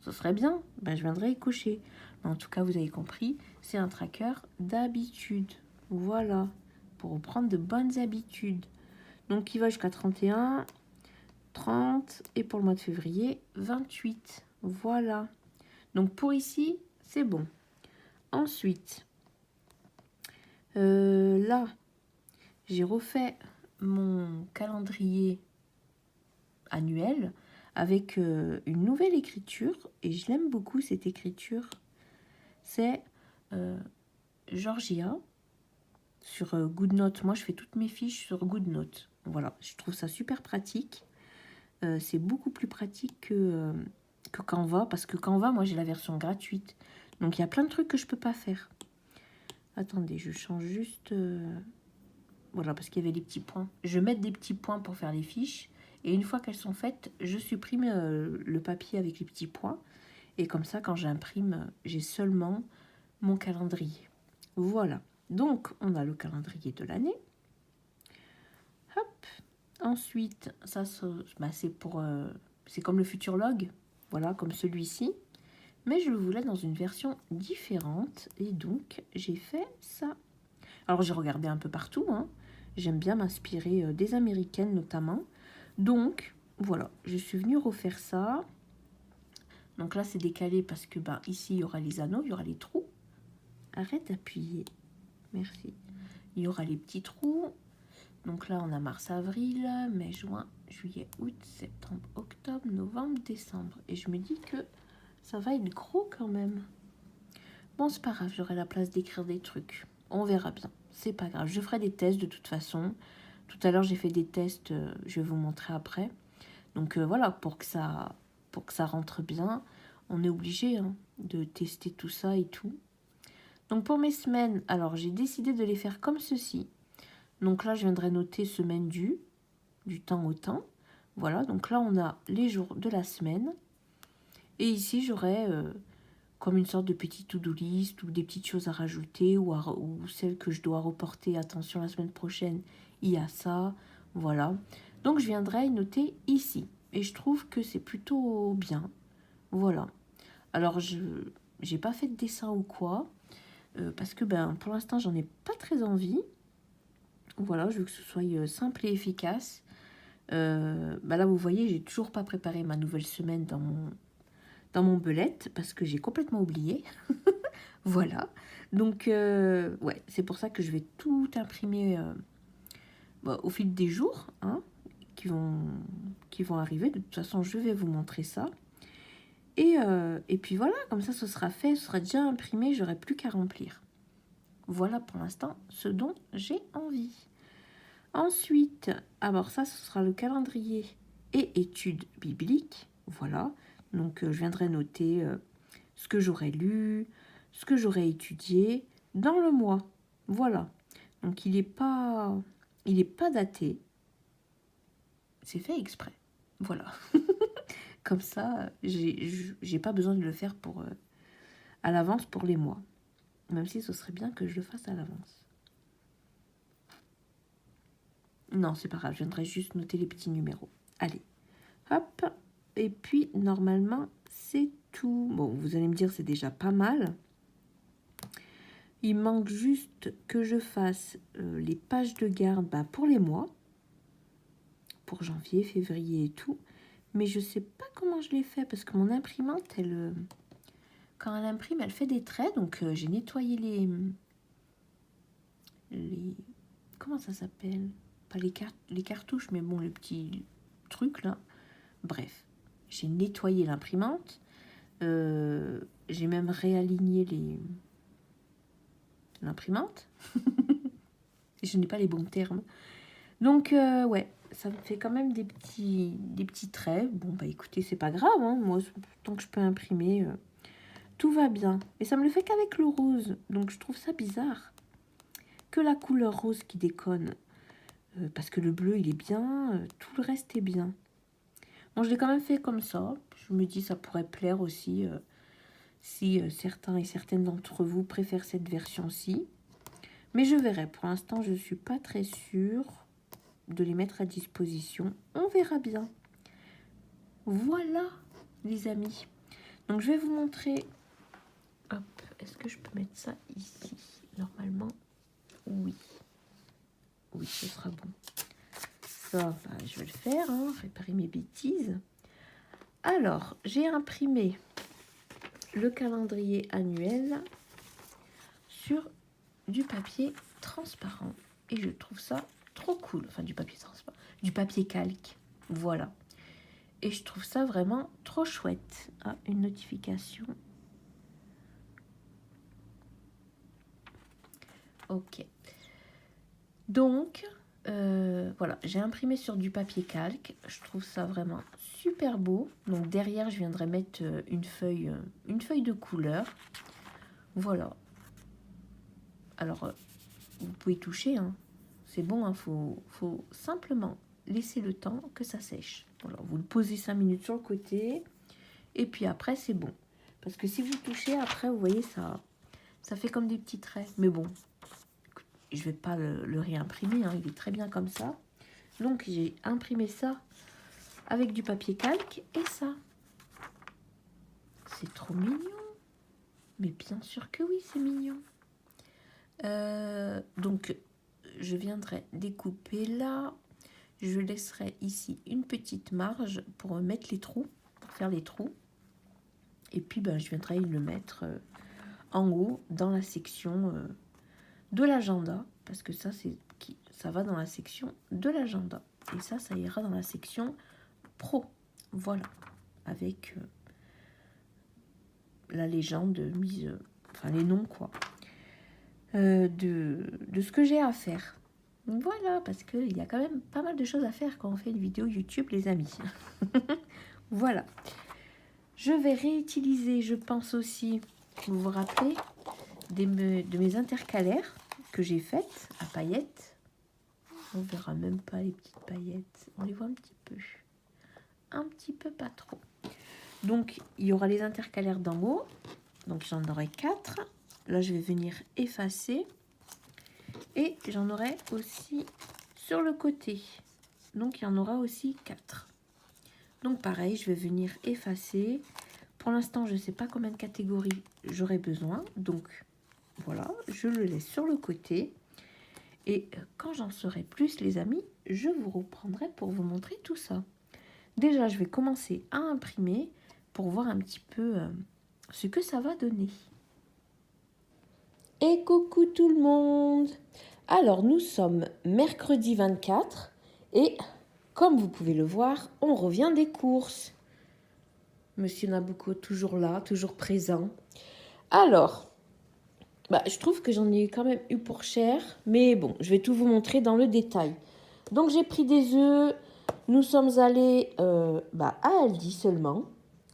Ce serait bien, je viendrai coucher. Mais en tout cas, vous avez compris, c'est un tracker d'habitude. Voilà, pour reprendre de bonnes habitudes. Donc, il va jusqu'à 31, 30 et pour le mois de février, 28. Voilà. Donc, pour ici, c'est bon. Ensuite, là, j'ai refait mon calendrier annuel avec une nouvelle écriture et je l'aime beaucoup cette écriture. C'est Georgia sur GoodNote. Moi, je fais toutes mes fiches sur GoodNote. Voilà, je trouve ça super pratique. C'est beaucoup plus pratique que Canva parce que Canva, moi, j'ai la version gratuite. Donc, il y a plein de trucs que je peux pas faire. Attendez, je change juste... Voilà, parce qu'il y avait des petits points. Je vais mettre des petits points pour faire les fiches. Et une fois qu'elles sont faites, je supprime le papier avec les petits points. Et comme ça, quand j'imprime, j'ai seulement mon calendrier. Voilà. Donc, on a le calendrier de l'année. Hop. Ensuite, ça, c'est pour... c'est comme le Futurlog. Voilà, comme celui-ci. Mais je le voulais dans une version différente. Et donc, j'ai fait ça. Alors, j'ai regardé un peu partout. J'aime bien m'inspirer des Américaines, notamment. Donc, voilà, je suis venue refaire ça. Donc là, c'est décalé parce que ici, il y aura les anneaux, il y aura les trous. Arrête d'appuyer. Merci. Il y aura les petits trous. Donc là, on a mars, avril, mai, juin, juillet, août, septembre, octobre, novembre, décembre. Et je me dis que ça va être gros quand même. Bon, c'est pas grave, j'aurai la place d'écrire des trucs. On verra bien. C'est pas grave. Je ferai des tests de toute façon. Tout à l'heure, j'ai fait des tests. Je vais vous montrer après. Donc voilà, pour que ça rentre bien, on est obligé de tester tout ça et tout. Donc pour mes semaines, alors j'ai décidé de les faire comme ceci. Donc là, je viendrai noter semaine du temps au temps. Voilà, donc là, on a les jours de la semaine. Et ici, j'aurai comme une sorte de petit to-do list ou des petites choses à rajouter ou celles que je dois reporter. Attention, la semaine prochaine, il y a ça. Voilà. Donc, je viendrai noter ici. Et je trouve que c'est plutôt bien. Voilà. Alors, j'ai pas fait de dessin ou quoi. Parce que pour l'instant, j'en ai pas très envie. Voilà, je veux que ce soit simple et efficace. Là, vous voyez, j'ai toujours pas préparé ma nouvelle semaine dans mon belette parce que j'ai complètement oublié. Voilà. Donc, ouais, c'est pour ça que je vais tout imprimer au fil des jours hein, qui vont arriver. De toute façon, je vais vous montrer ça. Et puis voilà, comme ça, ce sera fait, ce sera déjà imprimé, j'aurai plus qu'à remplir. Voilà pour l'instant ce dont j'ai envie. Ensuite, alors ça, ce sera le calendrier et études bibliques. Voilà, donc je viendrai noter ce que j'aurais lu, ce que j'aurais étudié dans le mois. Voilà, donc il n'est pas daté. C'est fait exprès. Voilà. Comme ça, j'ai pas besoin de le faire à l'avance pour les mois. Même si ce serait bien que je le fasse à l'avance. Non, c'est pas grave, je viendrai juste noter les petits numéros. Allez, hop. Et puis, normalement, c'est tout. Bon, vous allez me dire, c'est déjà pas mal. Il manque juste que je fasse les pages de garde pour les mois. Pour janvier, février et tout. Mais je sais pas comment je l'ai fait parce que mon imprimante, quand elle imprime, elle fait des traits. Donc, j'ai nettoyé les... Comment ça s'appelle? Pas les cartouches, mais bon, le petit truc là. Bref, j'ai nettoyé l'imprimante. J'ai même réaligné l'imprimante. Je n'ai pas les bons termes. Donc, ouais, ça me fait quand même des petits traits. Bon, écoutez, c'est pas grave. Hein. Moi, tant que je peux imprimer, tout va bien. Et ça me le fait qu'avec le rose. Donc, je trouve ça bizarre. Que la couleur rose qui déconne. Parce que le bleu, il est bien. Tout le reste est bien. Bon, je l'ai quand même fait comme ça. Je me dis, ça pourrait plaire aussi si certains et certaines d'entre vous préfèrent cette version-ci. Mais je verrai. Pour l'instant, je ne suis pas très sûre de les mettre à disposition. On verra bien. Voilà, les amis. Donc, je vais vous montrer... Hop, est-ce que je peux mettre ça ici? Normalement, oui. Oui, ce sera bon. Ça, je vais le faire, hein, réparer mes bêtises. Alors, j'ai imprimé le calendrier annuel sur du papier transparent. Et je trouve ça trop cool. Enfin, du papier transparent. Du papier calque. Voilà. Et je trouve ça vraiment trop chouette. Ah, une notification. Ok. Donc, voilà. J'ai imprimé sur du papier calque. Je trouve ça vraiment super beau. Donc, derrière, je viendrai mettre une feuille de couleur. Voilà. Alors, vous pouvez toucher, hein. C'est bon, hein. Faut simplement laisser le temps que ça sèche. Alors, vous le posez 5 minutes sur le côté, et puis après, c'est bon. Parce que si vous touchez, après, vous voyez, ça fait comme des petits traits. Mais bon, je vais pas le réimprimer, hein. Il est très bien comme ça. Donc, j'ai imprimé ça avec du papier calque, et ça. C'est trop mignon. Mais bien sûr que oui, c'est mignon. Donc, je viendrai découper là. Je laisserai ici une petite marge pour mettre les trous, pour faire les trous. Et puis, je viendrai le mettre en haut dans la section de l'agenda. Parce que ça va dans la section de l'agenda. Et ça ira dans la section pro. Voilà. Avec la légende mise, enfin les noms quoi. De ce que j'ai à faire. Voilà, parce qu'il y a quand même pas mal de choses à faire quand on fait une vidéo YouTube, les amis. Voilà. Je vais réutiliser, je pense aussi, vous vous rappelez, de mes intercalaires que j'ai faites à paillettes. On verra même pas les petites paillettes. On les voit un petit peu. Un petit peu pas trop. Donc, il y aura les intercalaires d'en haut. Donc, j'en aurai 4. Là, je vais venir effacer. Et j'en aurai aussi sur le côté. Donc, il y en aura aussi 4. Donc, pareil, je vais venir effacer. pour l'instant, je ne sais pas combien de catégories j'aurai besoin. Donc, voilà, je le laisse sur le côté. Et quand j'en saurai plus, les amis, je vous reprendrai pour vous montrer tout ça. Déjà, je vais commencer à imprimer pour voir un petit peu ce que ça va donner. Et coucou tout le monde! Alors, nous sommes mercredi 24 et comme vous pouvez le voir, on revient des courses. Monsieur Nabucco, toujours là, toujours présent. Alors, je trouve que j'en ai quand même eu pour cher, mais bon, je vais tout vous montrer dans le détail. Donc, j'ai pris des œufs. Nous sommes allés à Aldi seulement.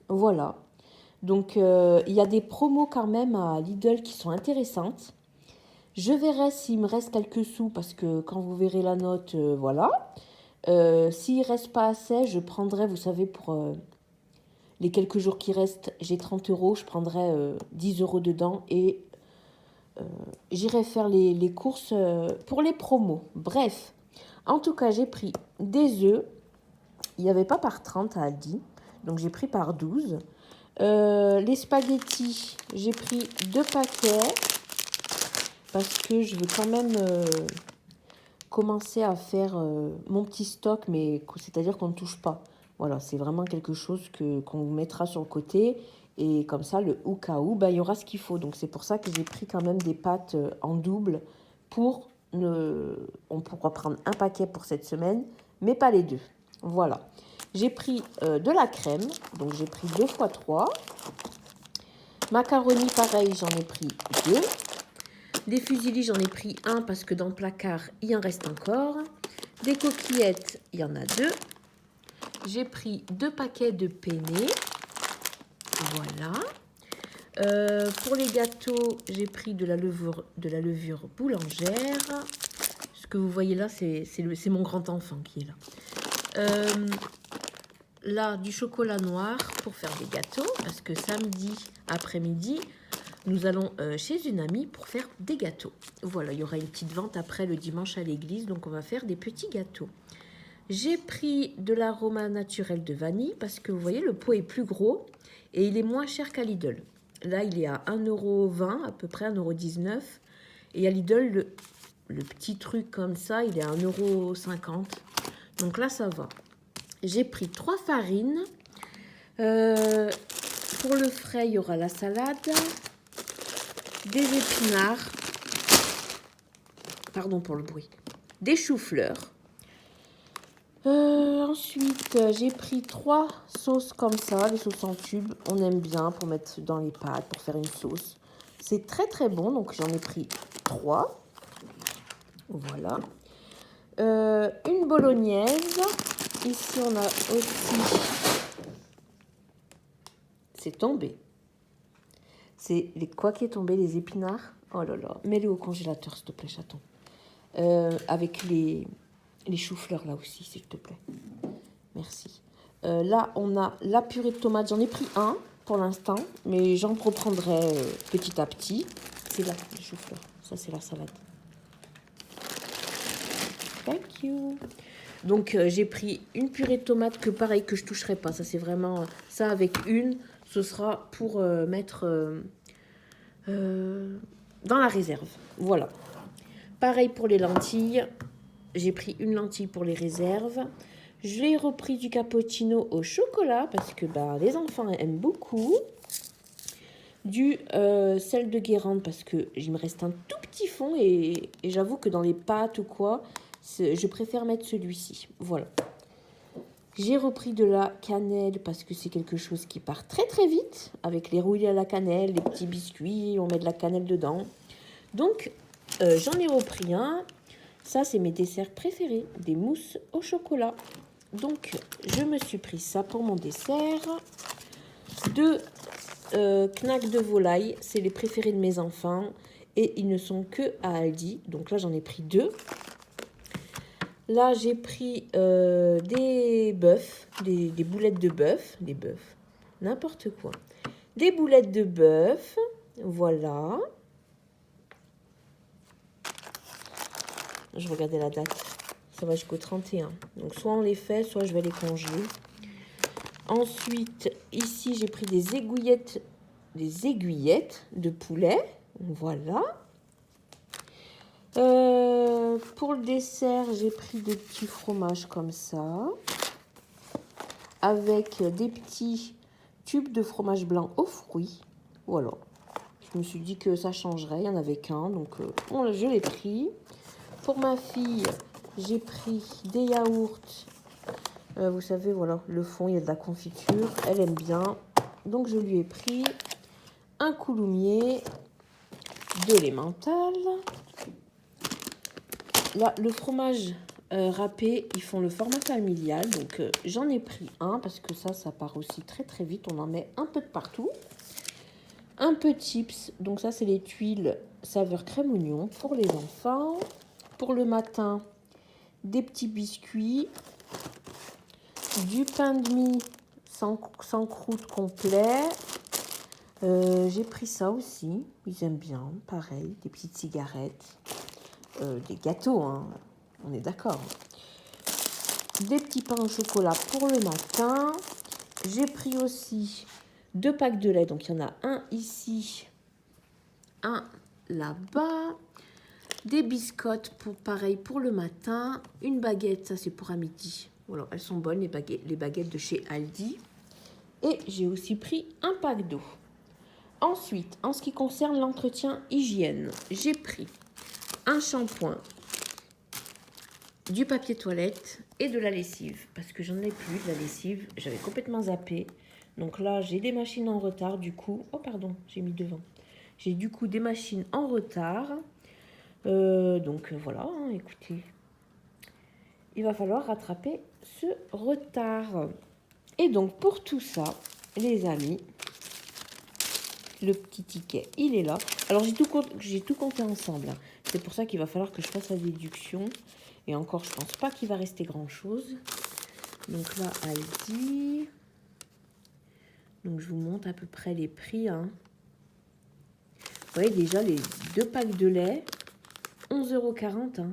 Voilà. Donc, il y a des promos quand même à Lidl qui sont intéressantes. Je verrai s'il me reste quelques sous parce que quand vous verrez la note, voilà. S'il ne reste pas assez, je prendrai, vous savez, pour les quelques jours qui restent, j'ai 30 €, je prendrai 10 € dedans et j'irai faire les courses pour les promos. Bref, en tout cas, j'ai pris des œufs. Il n'y avait pas par 30 à Aldi, donc j'ai pris par 12. Les spaghettis, j'ai pris 2 paquets parce que je veux quand même commencer à faire mon petit stock, mais c'est-à-dire qu'on ne touche pas. Voilà, c'est vraiment quelque chose qu'on vous mettra sur le côté et comme ça, le au cas où, il y aura ce qu'il faut. Donc c'est pour ça que j'ai pris quand même des pâtes en double pour on pourra prendre un paquet pour cette semaine, mais pas les deux. Voilà. J'ai pris de la crème, donc j'ai pris 2 fois 3. Macaroni, pareil, j'en ai pris 2. Des fusilis, j'en ai pris 1 parce que dans le placard, il en reste encore. Des coquillettes, il y en a 2. J'ai pris 2 paquets de penne. Voilà. Pour les gâteaux, j'ai pris de la levure boulangère. Ce que vous voyez là, c'est mon grand enfant qui est là. Là, du chocolat noir pour faire des gâteaux, parce que samedi après-midi, nous allons chez une amie pour faire des gâteaux. Voilà, il y aura une petite vente après le dimanche à l'église, donc on va faire des petits gâteaux. J'ai pris de l'aroma naturel de vanille, parce que vous voyez, le pot est plus gros et il est moins cher qu'à Lidl. Là, il est à 1,20 € à peu près, 1,19 €. Et à Lidl, le petit truc comme ça, il est à 1,50 €. Donc là, ça va. J'ai pris 3 farines. Pour le frais, il y aura la salade, des épinards, pardon pour le bruit, des choux-fleurs. Ensuite, j'ai pris 3 sauces comme ça, les sauces en tube. On aime bien pour mettre dans les pâtes, pour faire une sauce. C'est très très bon, donc j'en ai pris 3. Voilà. Une bolognaise. Ici, on a aussi... C'est tombé. C'est quoi qui est tombé? Les épinards. Oh là là. Mets-les au congélateur, s'il te plaît, chaton. Avec les choux-fleurs, là aussi, s'il te plaît. Merci. Là, on a la purée de tomates. J'en ai pris 1 pour l'instant, mais j'en reprendrai petit à petit. C'est là, les choux-fleurs. Ça, c'est la salade. Thank you. Donc, j'ai pris une purée de tomates que, pareil, que je ne toucherai pas. Ça, c'est vraiment... Ça, avec une, ce sera pour mettre dans la réserve. Voilà. Pareil pour les lentilles. J'ai pris une lentille pour les réserves. J'ai repris du cappuccino au chocolat parce que les enfants aiment beaucoup. Du sel de Guérande parce que il me reste un tout petit fond et j'avoue que dans les pâtes ou quoi, je préfère mettre celui-ci. Voilà. J'ai repris de la cannelle parce que c'est quelque chose qui part très très vite. Avec les rouillés à la cannelle, les petits biscuits, on met de la cannelle dedans. Donc, j'en ai repris un. Ça, c'est mes desserts préférés, des mousses au chocolat. Donc, je me suis pris ça pour mon dessert. 2 knacks de volaille, c'est les préférés de mes enfants. Et ils ne sont que à Aldi. Donc là, j'en ai pris 2. Là, j'ai pris des bœufs, des boulettes de bœuf. Des bœufs, n'importe quoi. Des boulettes de bœuf, voilà. Je regardais la date. Ça va jusqu'au 31. Donc, soit on les fait, soit je vais les congeler. Ensuite, ici, j'ai pris des aiguillettes de poulet. Voilà. Pour le dessert, j'ai pris des petits fromages comme ça, avec des petits tubes de fromage blanc aux fruits. Voilà. Je me suis dit que ça changerait, il n'y en avait qu'un, donc je l'ai pris. Pour ma fille, j'ai pris des yaourts. Vous savez, voilà, le fond, il y a de la confiture. Elle aime bien. Donc, je lui ai pris un coulommier, de l'emmental. Là, le fromage râpé, ils font le format familial. Donc, j'en ai pris un parce que ça part aussi très très vite. On en met un peu de partout. Un peu de chips. Donc, ça, c'est les tuiles saveur crème oignon pour les enfants. Pour le matin, des petits biscuits. Du pain de mie sans croûte complet. J'ai pris ça aussi. Ils aiment bien. Pareil, des petites cigarettes. Des gâteaux, hein. On est d'accord. Des petits pains au chocolat pour le matin. J'ai pris aussi 2 packs de lait. Donc, il y en a un ici, un là-bas. Des biscottes, pareil pour le matin. Une baguette, ça c'est pour à midi. Voilà, elles sont bonnes, les baguettes de chez Aldi. Et j'ai aussi pris un pack d'eau. Ensuite, en ce qui concerne l'entretien hygiène, j'ai pris un shampoing, du papier toilette et de la lessive. Parce que j'en ai plus de la lessive, j'avais complètement zappé. Donc là, j'ai des machines en retard du coup. Oh pardon, j'ai mis devant. J'ai du coup des machines en retard. Voilà, hein, écoutez. Il va falloir rattraper ce retard. Et donc, pour tout ça, les amis, le petit ticket, il est là. Alors, j'ai tout compté ensemble. Hein. C'est pour ça qu'il va falloir que je fasse la déduction. Et encore, je pense pas qu'il va rester grand-chose. Donc là, Aldi. Donc, je vous montre à peu près les prix. Hein. Vous voyez déjà, les 2 packs de lait, 11,40 €. Hein.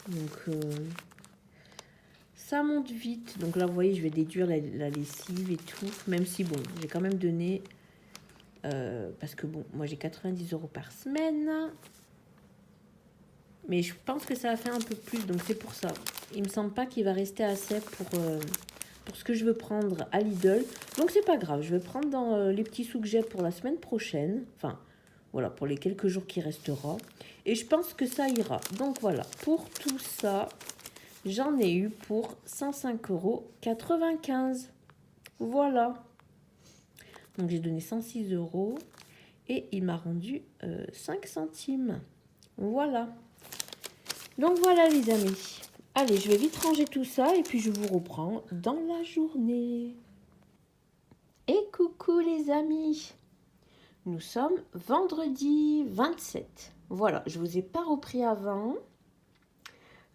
Donc, ça monte vite. Donc là, vous voyez, je vais déduire la lessive et tout. Même si, bon, j'ai quand même donné... parce que, bon, moi, j'ai 90 € par semaine. Mais je pense que ça va faire un peu plus. Donc, c'est pour ça. Il me semble pas qu'il va rester assez pour ce que je veux prendre à Lidl. Donc, c'est pas grave. Je vais prendre dans les petits sous que j'ai pour la semaine prochaine. Enfin, voilà, pour les quelques jours qui restera. Et je pense que ça ira. Donc, voilà. Pour tout ça... J'en ai eu pour 105,95 €. Voilà. Donc, j'ai donné 106 € et il m'a rendu 5 centimes. Voilà. Donc, voilà, les amis. Allez, je vais vite ranger tout ça et puis je vous reprends dans la journée. Et coucou, les amis. Nous sommes vendredi 27. Voilà, je ne vous ai pas repris avant.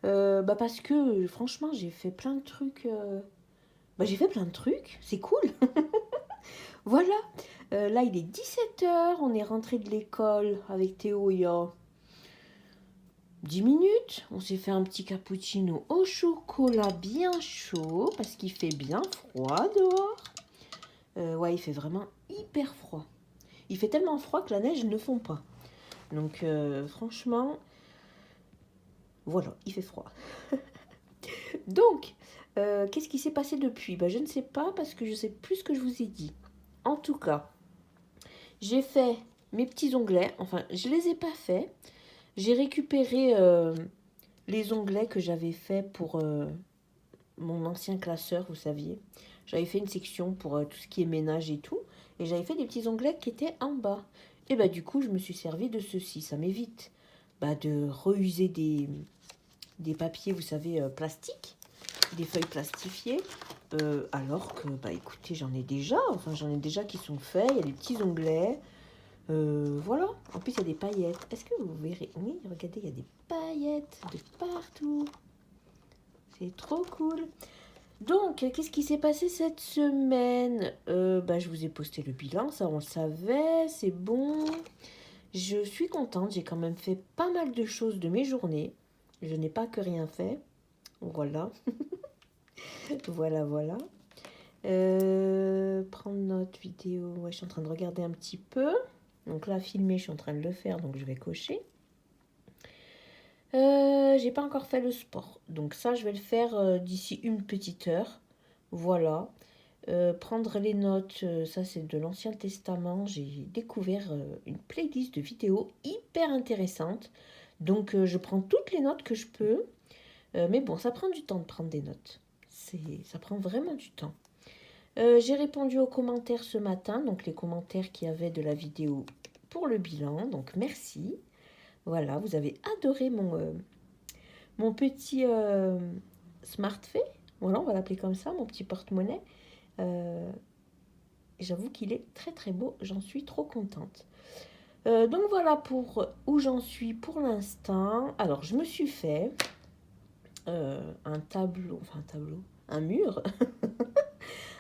Parce que franchement j'ai fait plein de trucs c'est cool. Voilà, là il est 17 h, on est rentré de l'école avec Théo il y a 10 minutes. On s'est fait un petit cappuccino au chocolat bien chaud parce qu'il fait bien froid dehors. Ouais, il fait vraiment hyper froid. Il fait tellement froid que la neige ne fond pas. Donc franchement, voilà, il fait froid. Donc, qu'est-ce qui s'est passé depuis? Je ne sais pas parce que je ne sais plus ce que je vous ai dit. En tout cas, j'ai fait mes petits onglets. Enfin, je ne les ai pas faits. J'ai récupéré les onglets que j'avais faits pour mon ancien classeur, vous saviez. J'avais fait une section pour tout ce qui est ménage et tout. Et j'avais fait des petits onglets qui étaient en bas. Et du coup, je me suis servi de ceci. Ça m'évite de reuser des papiers, vous savez, plastiques. Des feuilles plastifiées, alors que, écoutez, j'en ai déjà qui sont faits, il y a des petits onglets, voilà, en plus il y a des paillettes, est-ce que vous verrez, oui, regardez, il y a des paillettes de partout, c'est trop cool. Donc, qu'est-ce qui s'est passé cette semaine? Je vous ai posté le bilan, ça on le savait, c'est bon, je suis contente, j'ai quand même fait pas mal de choses de mes journées, je n'ai pas que rien fait. Voilà. Voilà, voilà. Prendre note, vidéo. Ouais, je suis en train de regarder un petit peu. Donc là, filmer, je suis en train de le faire, donc je vais cocher. J'ai pas encore fait le sport. Donc ça, je vais le faire d'ici une petite heure. Voilà. Prendre les notes, ça c'est de l'Ancien Testament. J'ai découvert une playlist de vidéos hyper intéressante. Donc je prends toutes les notes que je peux. Mais bon, ça prend du temps de prendre des notes. Ça prend vraiment du temps. J'ai répondu aux commentaires ce matin, donc les commentaires qu'il y avait de la vidéo pour le bilan. Donc merci. Voilà, vous avez adoré mon petit smartphone. Voilà, on va l'appeler comme ça, mon petit porte-monnaie. J'avoue qu'il est très très beau, j'en suis trop contente. Donc voilà pour où j'en suis pour l'instant. Alors je me suis fait un mur,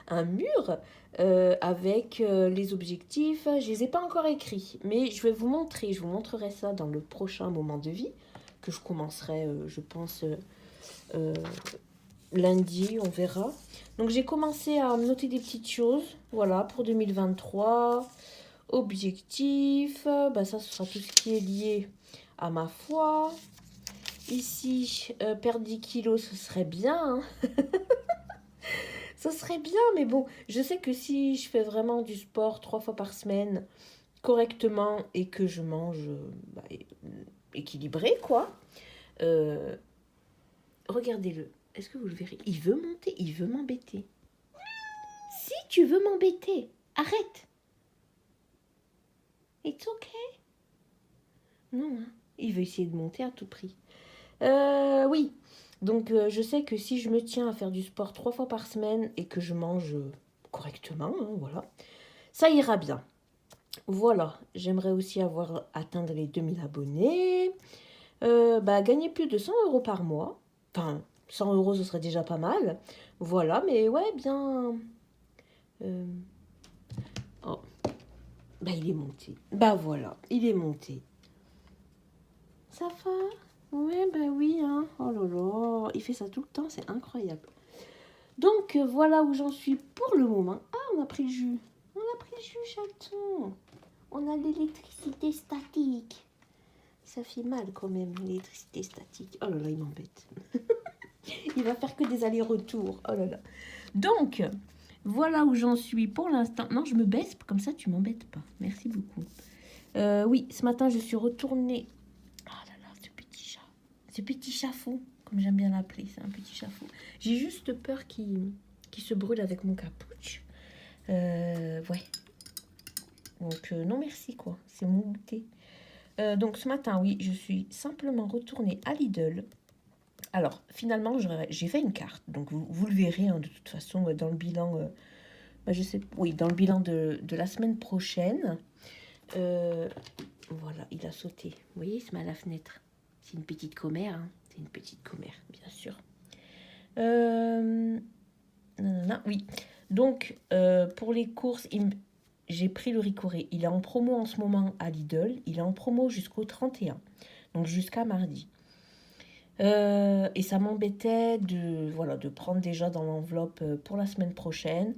un mur avec les objectifs. Je les ai pas encore écrits, mais je vais vous montrer. Je vous montrerai ça dans le prochain moment de vie que je commencerai, je pense, lundi, on verra. Donc j'ai commencé à noter des petites choses, voilà, pour 2023. Objectif, bah ça ce sera tout ce qui est lié à ma foi. Ici, perdre 10 kilos, ce serait bien. Hein. Ce serait bien, mais bon, je sais que si je fais vraiment du sport 3 fois par semaine, correctement, et que je mange bah, équilibré, quoi. Regardez-le. Est-ce que vous le verrez? Il veut monter, il veut m'embêter. Si tu veux m'embêter, arrête. It's okay. Non, hein. Il veut essayer de monter à tout prix. Oui. Donc, je sais que si je me tiens à faire du sport 3 fois par semaine et que je mange correctement, hein, voilà, ça ira bien. Voilà. J'aimerais aussi atteindre les 2000 abonnés. Gagner plus de 100 euros par mois. Enfin, 100 euros, ce serait déjà pas mal. Voilà, mais ouais, bien... Oh, bah il est monté. Bah voilà, il est monté. Ça va? Ouais, bah oui, hein. Oh là là, il fait ça tout le temps, c'est incroyable. Donc, voilà où j'en suis pour le moment. Ah, on a pris le jus. On a pris le jus, chaton. On a l'électricité statique. Ça fait mal quand même, l'électricité statique. Oh là là, il m'embête. Il va faire que des allers-retours. Oh là là. Donc, voilà où j'en suis pour l'instant. Non, je me baisse, comme ça tu m'embêtes pas. Merci beaucoup. Oui, ce matin, je suis retournée. Ah là là, ce petit chafaud, comme j'aime bien l'appeler, c'est un petit chafaud. J'ai juste peur qu'il se brûle avec mon capuche. Ouais. Donc, non merci, quoi. C'est mon goûter. Donc, ce matin, oui, je suis simplement retournée à Lidl. Alors, finalement, j'ai fait une carte. Donc, vous le verrez, hein, de toute façon, dans le bilan... je sais, oui, dans le bilan de la semaine prochaine. Voilà, il a sauté. Vous voyez, il se met à la fenêtre. C'est une petite commère, hein. C'est une petite commère, bien sûr. Oui. Donc, pour les courses, j'ai pris le Ricoré. Il est en promo en ce moment à Lidl. Il est en promo jusqu'au 31. Donc, jusqu'à mardi. Et ça m'embêtait de prendre déjà dans l'enveloppe pour la semaine prochaine.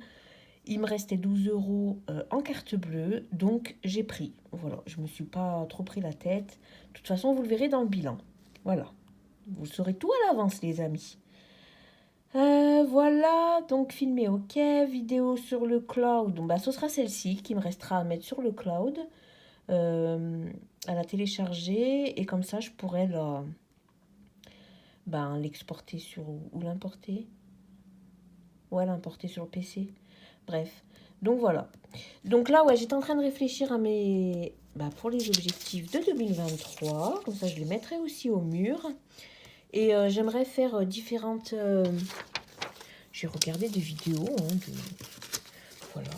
Il me restait 12 euros en carte bleue, donc j'ai pris. Voilà, je ne me suis pas trop pris la tête. De toute façon, vous le verrez dans le bilan. Voilà, vous saurez tout à l'avance, les amis. Voilà, donc filmer, ok. Vidéo sur le cloud, donc, ce sera celle-ci qui me restera à mettre sur le cloud, à la télécharger, et comme ça, je pourrais l'exporter ou l'importer. Ouais, l'importer sur le PC. Bref, donc voilà. Donc là, ouais, j'étais en train de réfléchir pour les objectifs de 2023. Comme ça, je les mettrai aussi au mur. Et j'aimerais faire différentes... J'ai regardé des vidéos. Voilà.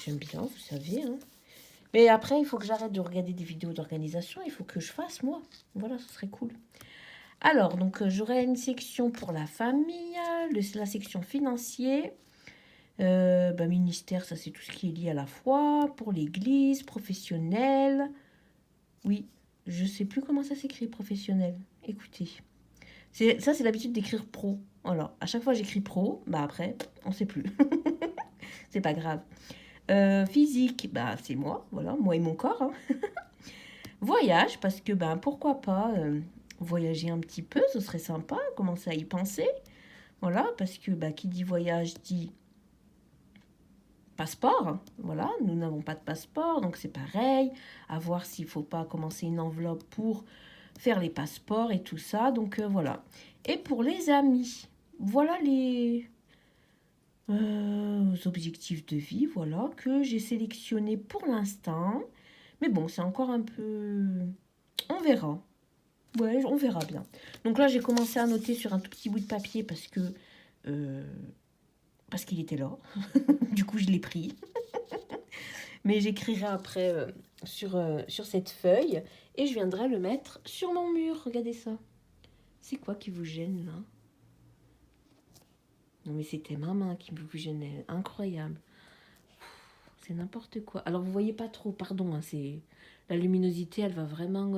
J'aime bien, vous savez. Hein. Mais après, il faut que j'arrête de regarder des vidéos d'organisation. Il faut que je fasse, moi. Voilà, ce serait cool. Alors, donc, j'aurai une section pour la famille, la section financier. Ministère, ça c'est tout ce qui est lié à la foi. Pour l'église, professionnel. Oui, je sais plus comment ça s'écrit, professionnel. Écoutez, Ça, c'est l'habitude d'écrire pro. Voilà. À chaque fois, j'écris pro. Bah après, on sait plus. C'est pas grave. Physique, bah c'est moi. Voilà, moi et mon corps. Hein. Voyage, parce que ben pourquoi pas voyager un petit peu, ce serait sympa. Commencer à y penser. Voilà, parce que bah, qui dit voyage dit passeport. Voilà, nous n'avons pas de passeport, donc c'est pareil. À voir s'il faut pas commencer une enveloppe pour faire les passeports et tout ça. Donc voilà. Et pour les amis, voilà les objectifs de vie, voilà, que j'ai sélectionnés pour l'instant. Mais bon, c'est encore un peu... On verra. Ouais, on verra bien. Donc là, j'ai commencé à noter sur un tout petit bout de papier euh, parce qu'il était là. Du coup, je l'ai pris. Mais j'écrirai après sur cette feuille et je viendrai le mettre sur mon mur. Regardez ça. C'est quoi qui vous gêne là? Non mais c'était ma main qui vous gênait. Incroyable. C'est n'importe quoi. Alors vous voyez pas trop, pardon. Hein, c'est la luminosité, elle va vraiment.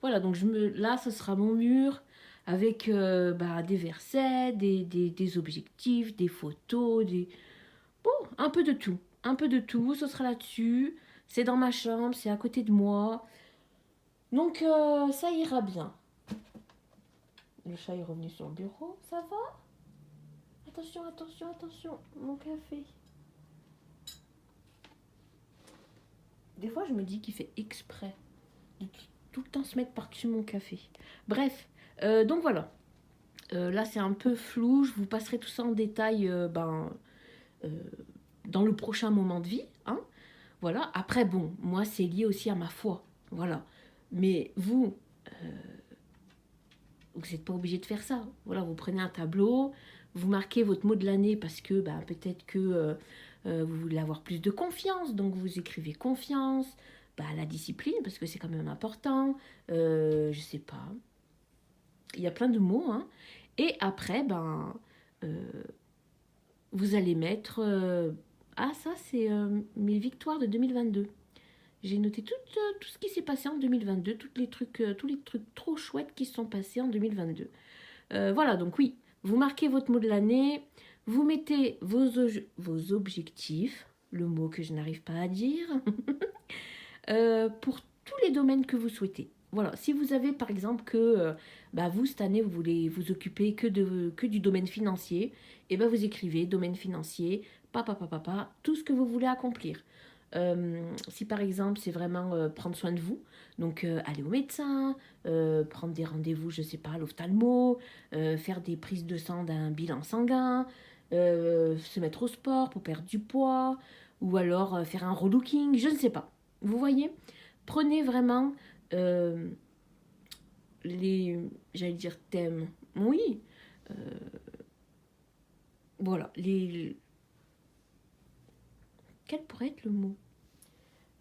Voilà, donc là, ce sera mon mur avec des versets, des objectifs, des photos, bon, un peu de tout. Un peu de tout, ce sera là-dessus. C'est dans ma chambre, c'est à côté de moi. Donc ça ira bien. Le chat est revenu sur le bureau, ça va? Attention, attention, attention, mon café. Des fois, je me dis qu'il fait exprès de tout le temps se mettre par-dessus mon café. Bref, donc voilà. Là, c'est un peu flou. Je vous passerai tout ça en détail euh, dans le prochain moment de vie. Hein. Voilà. Après, bon, moi, c'est lié aussi à ma foi. Voilà. Mais vous n'êtes pas obligé de faire ça. Voilà, vous prenez un tableau, vous marquez votre mot de l'année parce que peut-être que vous voulez avoir plus de confiance. Donc, vous écrivez confiance, la discipline, parce que c'est quand même important. Je sais pas. Il y a plein de mots. Hein. Et après, euh, vous allez mettre... ah, ça, c'est mes victoires de 2022. J'ai noté tout ce qui s'est passé en 2022, tous les trucs trop chouettes qui se sont passés en 2022. Voilà, donc oui, vous marquez votre mot de l'année, vous mettez vos objectifs, le mot que je n'arrive pas à dire, pour tous les domaines que vous souhaitez. Voilà, si vous avez par exemple que vous, cette année, vous voulez vous occuper que du domaine financier, et vous écrivez domaine financier, tout ce que vous voulez accomplir. Si par exemple c'est vraiment prendre soin de vous, donc aller au médecin, prendre des rendez-vous, je sais pas, à l'ophtalmo, faire des prises de sang d'un bilan sanguin, se mettre au sport pour perdre du poids, ou alors faire un relooking, je ne sais pas. Vous voyez, prenez vraiment euh, les, j'allais dire thèmes, oui, euh, voilà, quel pourrait être le mot?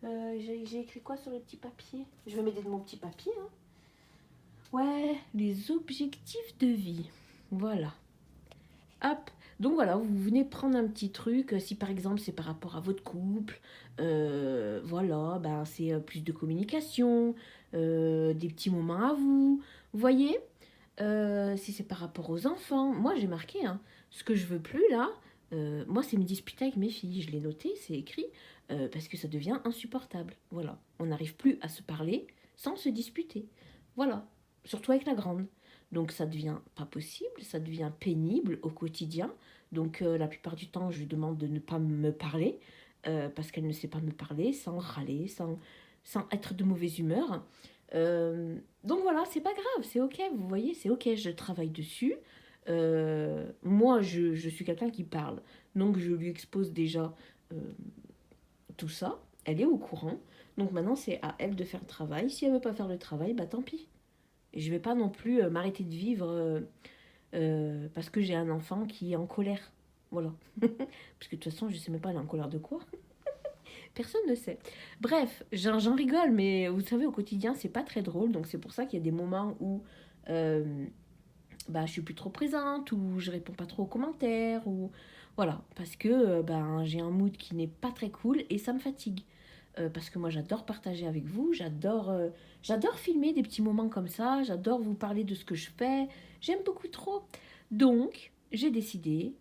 J'ai écrit quoi sur le petit papier? Je vais m'aider de mon petit papier. Hein. Ouais, les objectifs de vie. Voilà. Hop. Donc voilà, vous venez prendre un petit truc. Si par exemple c'est par rapport à votre couple, voilà, c'est plus de communication, des petits moments à vous. Vous voyez? Si c'est par rapport aux enfants, moi j'ai marqué, hein, ce que je veux plus là, moi c'est me disputer avec mes filles, je l'ai noté, c'est écrit, parce que ça devient insupportable. Voilà, on n'arrive plus à se parler sans se disputer. Voilà, surtout avec la grande. Donc ça devient pas possible, ça devient pénible au quotidien. Donc la plupart du temps, je lui demande de ne pas me parler, parce qu'elle ne sait pas me parler, sans râler, sans être de mauvaise humeur. Donc voilà, c'est pas grave, c'est ok, vous voyez, c'est ok, je travaille dessus. Moi, je suis quelqu'un qui parle, donc je lui expose déjà euh, tout ça, elle est au courant. Donc maintenant, c'est à elle de faire le travail. Si elle veut pas faire le travail, tant pis. Je vais pas non plus m'arrêter de vivre parce que j'ai un enfant qui est en colère. Voilà. Parce que de toute façon, je sais même pas elle est en colère de quoi. Personne ne sait. Bref, j'en rigole, mais vous savez, au quotidien, c'est pas très drôle. Donc c'est pour ça qu'il y a des moments où je suis plus trop présente, ou je réponds pas trop aux commentaires, ou voilà, parce que j'ai un mood qui n'est pas très cool et ça me fatigue. parce que moi j'adore partager avec vous, j'adore filmer des petits moments comme ça, j'adore vous parler de ce que je fais, j'aime beaucoup trop. Donc j'ai décidé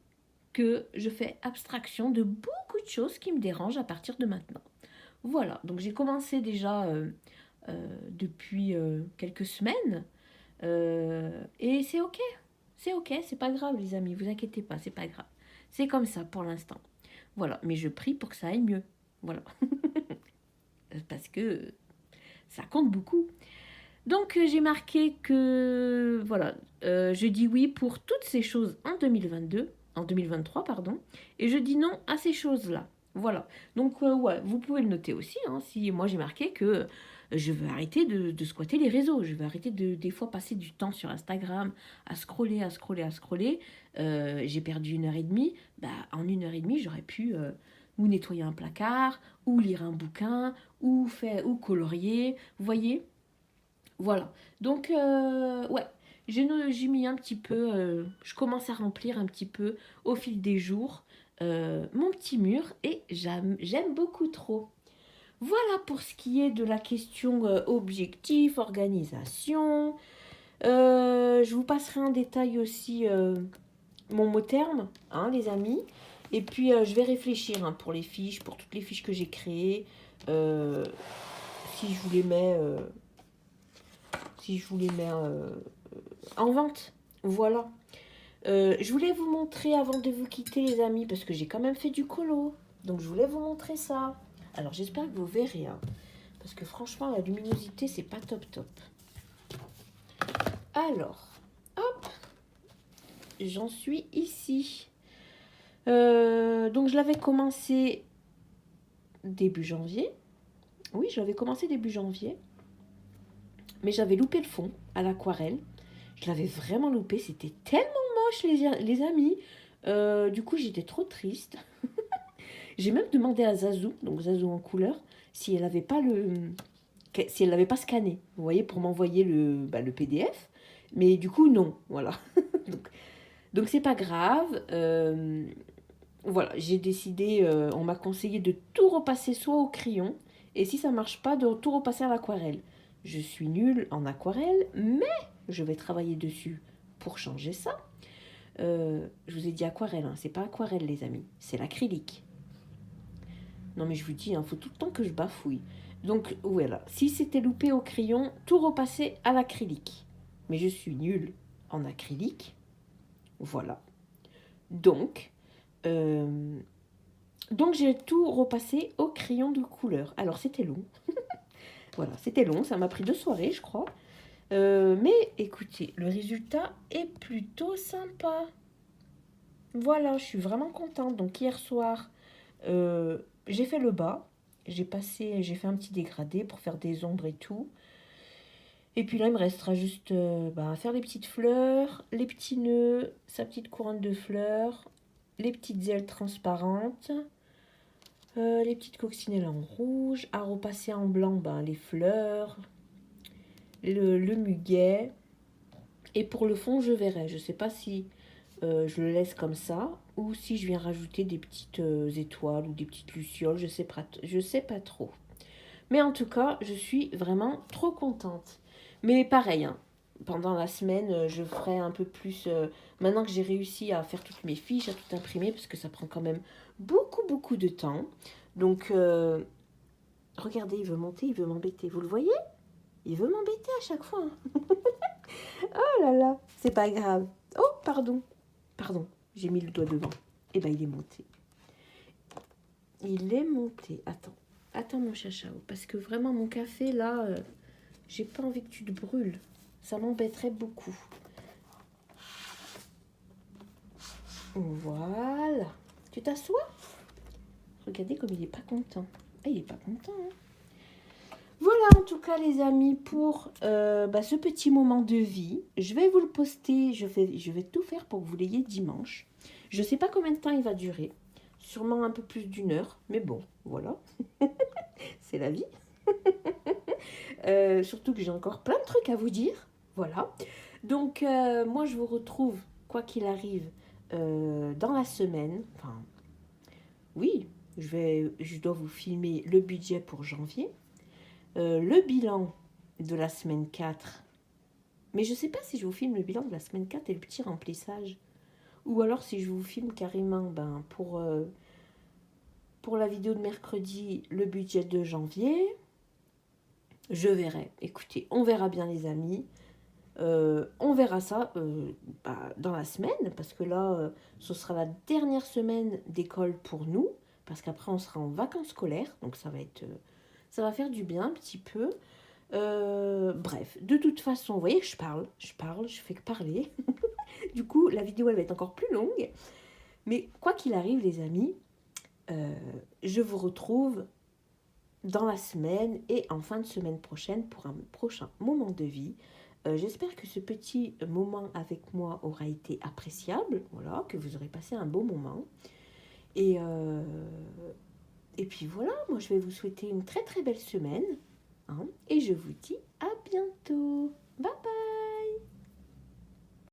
que je fais abstraction de beaucoup de choses qui me dérangent à partir de maintenant. Voilà, donc j'ai commencé déjà depuis quelques semaines et c'est ok, c'est pas grave les amis, vous inquiétez pas, c'est pas grave. C'est comme ça pour l'instant. Voilà, mais je prie pour que ça aille mieux. Voilà, parce que ça compte beaucoup. Donc j'ai marqué que voilà, je dis oui pour toutes ces choses en 2022, en 2023 pardon, et je dis non à ces choses-là. Voilà. Donc ouais, vous pouvez le noter aussi. Hein, si moi j'ai marqué que je veux arrêter de squatter les réseaux, je veux arrêter de des fois passer du temps sur Instagram à scroller, à scroller, à scroller. J'ai perdu 1 heure et demie. Bah en 1 heure et demie j'aurais pu ou nettoyer un placard, ou lire un bouquin, ou colorier. Vous voyez? Voilà. Donc, ouais, j'ai mis un petit peu, je commence à remplir un petit peu au fil des jours mon petit mur et j'aime beaucoup trop. Voilà pour ce qui est de la question objectif, organisation. Je vous passerai en détail aussi mon mot terme, hein, les amis. Et puis, je vais réfléchir hein, pour les fiches, pour toutes les fiches que j'ai créées. euh, si je vous les mets en vente. Voilà. Je voulais vous montrer avant de vous quitter les amis, parce que j'ai quand même fait du colo. Donc je voulais vous montrer ça. Alors j'espère que vous verrez. Hein, parce que franchement la luminosité c'est pas top top. Alors, hop, j'en suis ici. Donc je l'avais commencé début janvier. Oui, je l'avais commencé début janvier. Mais j'avais loupé le fond à l'aquarelle. Je l'avais vraiment loupé. C'était tellement moche, les amis. Du coup, j'étais trop triste. J'ai même demandé à Zazou, donc Zazou en couleur, si elle n'avait pas si elle l'avait pas scanné, vous voyez, pour m'envoyer le PDF. Mais du coup, non, voilà. donc c'est pas grave. Voilà, j'ai décidé, on m'a conseillé de tout repasser soit au crayon, et si ça marche pas, de tout repasser à l'aquarelle. Je suis nulle en aquarelle, mais je vais travailler dessus pour changer ça. Je vous ai dit aquarelle, hein, c'est pas aquarelle les amis, c'est l'acrylique. Non mais je vous dis, il faut tout le temps que je bafouille. Donc voilà, si c'était loupé au crayon, tout repasser à l'acrylique. Mais je suis nulle en acrylique. Voilà. Donc, euh, donc j'ai tout repassé au crayon de couleur. Alors c'était long. Voilà, c'était long, ça m'a pris 2 soirées je crois. Mais écoutez, le résultat est plutôt sympa. Voilà, je suis vraiment contente. Donc hier soir, j'ai fait le bas. J'ai fait un petit dégradé pour faire des ombres et tout. Et puis là, il me restera juste à faire les petites fleurs, les petits nœuds, sa petite couronne de fleurs, les petites ailes transparentes, les petites coccinelles en rouge, à repasser en blanc les fleurs, le muguet. Et pour le fond, je verrai. Je ne sais pas si je le laisse comme ça ou si je viens rajouter des petites étoiles ou des petites lucioles. Je sais pas trop. Mais en tout cas, je suis vraiment trop contente. Mais pareil, hein, pendant la semaine, je ferai un peu plus. Maintenant que j'ai réussi à faire toutes mes fiches, à tout imprimer, parce que ça prend quand même beaucoup de temps. Donc, regardez, il veut monter, il veut m'embêter. Vous le voyez? Il veut m'embêter à chaque fois. Hein. Oh là là, c'est pas grave. Oh, pardon. Pardon, j'ai mis le doigt devant. Eh ben, il est monté. Il est monté. Attends mon chachao, parce que vraiment mon café là, j'ai pas envie que tu te brûles. Ça m'embêterait beaucoup. Voilà. Tu t'assois? Regardez comme il est pas content. Ah, il est pas content. Hein. Voilà en tout cas les amis pour ce petit moment de vie. Je vais vous le poster. Je vais tout faire pour que vous l'ayez dimanche. Je sais pas combien de temps il va durer. Sûrement un peu plus d'1 heure. Mais bon, voilà. C'est la vie. Surtout que j'ai encore plein de trucs à vous dire. Voilà. Donc, moi, je vous retrouve, quoi qu'il arrive, dans la semaine. Enfin, oui, Je dois vous filmer le budget pour janvier, le bilan de la semaine 4. Mais je ne sais pas si je vous filme le bilan de la semaine 4 et le petit remplissage. Ou alors si je vous filme carrément pour la vidéo de mercredi, le budget de janvier. Je verrai. Écoutez, on verra bien les amis. On verra ça dans la semaine, parce que là, ce sera la dernière semaine d'école pour nous, parce qu'après, on sera en vacances scolaires, donc ça va faire du bien un petit peu. Bref, de toute façon, vous voyez que je parle, je fais que parler. Du coup, la vidéo, elle va être encore plus longue. Mais quoi qu'il arrive, les amis, je vous retrouve dans la semaine et en fin de semaine prochaine pour un prochain moment de vie. J'espère que ce petit moment avec moi aura été appréciable, voilà, que vous aurez passé un beau moment. Et, et puis voilà, moi je vais vous souhaiter une très très belle semaine, hein, et je vous dis à bientôt. Bye bye.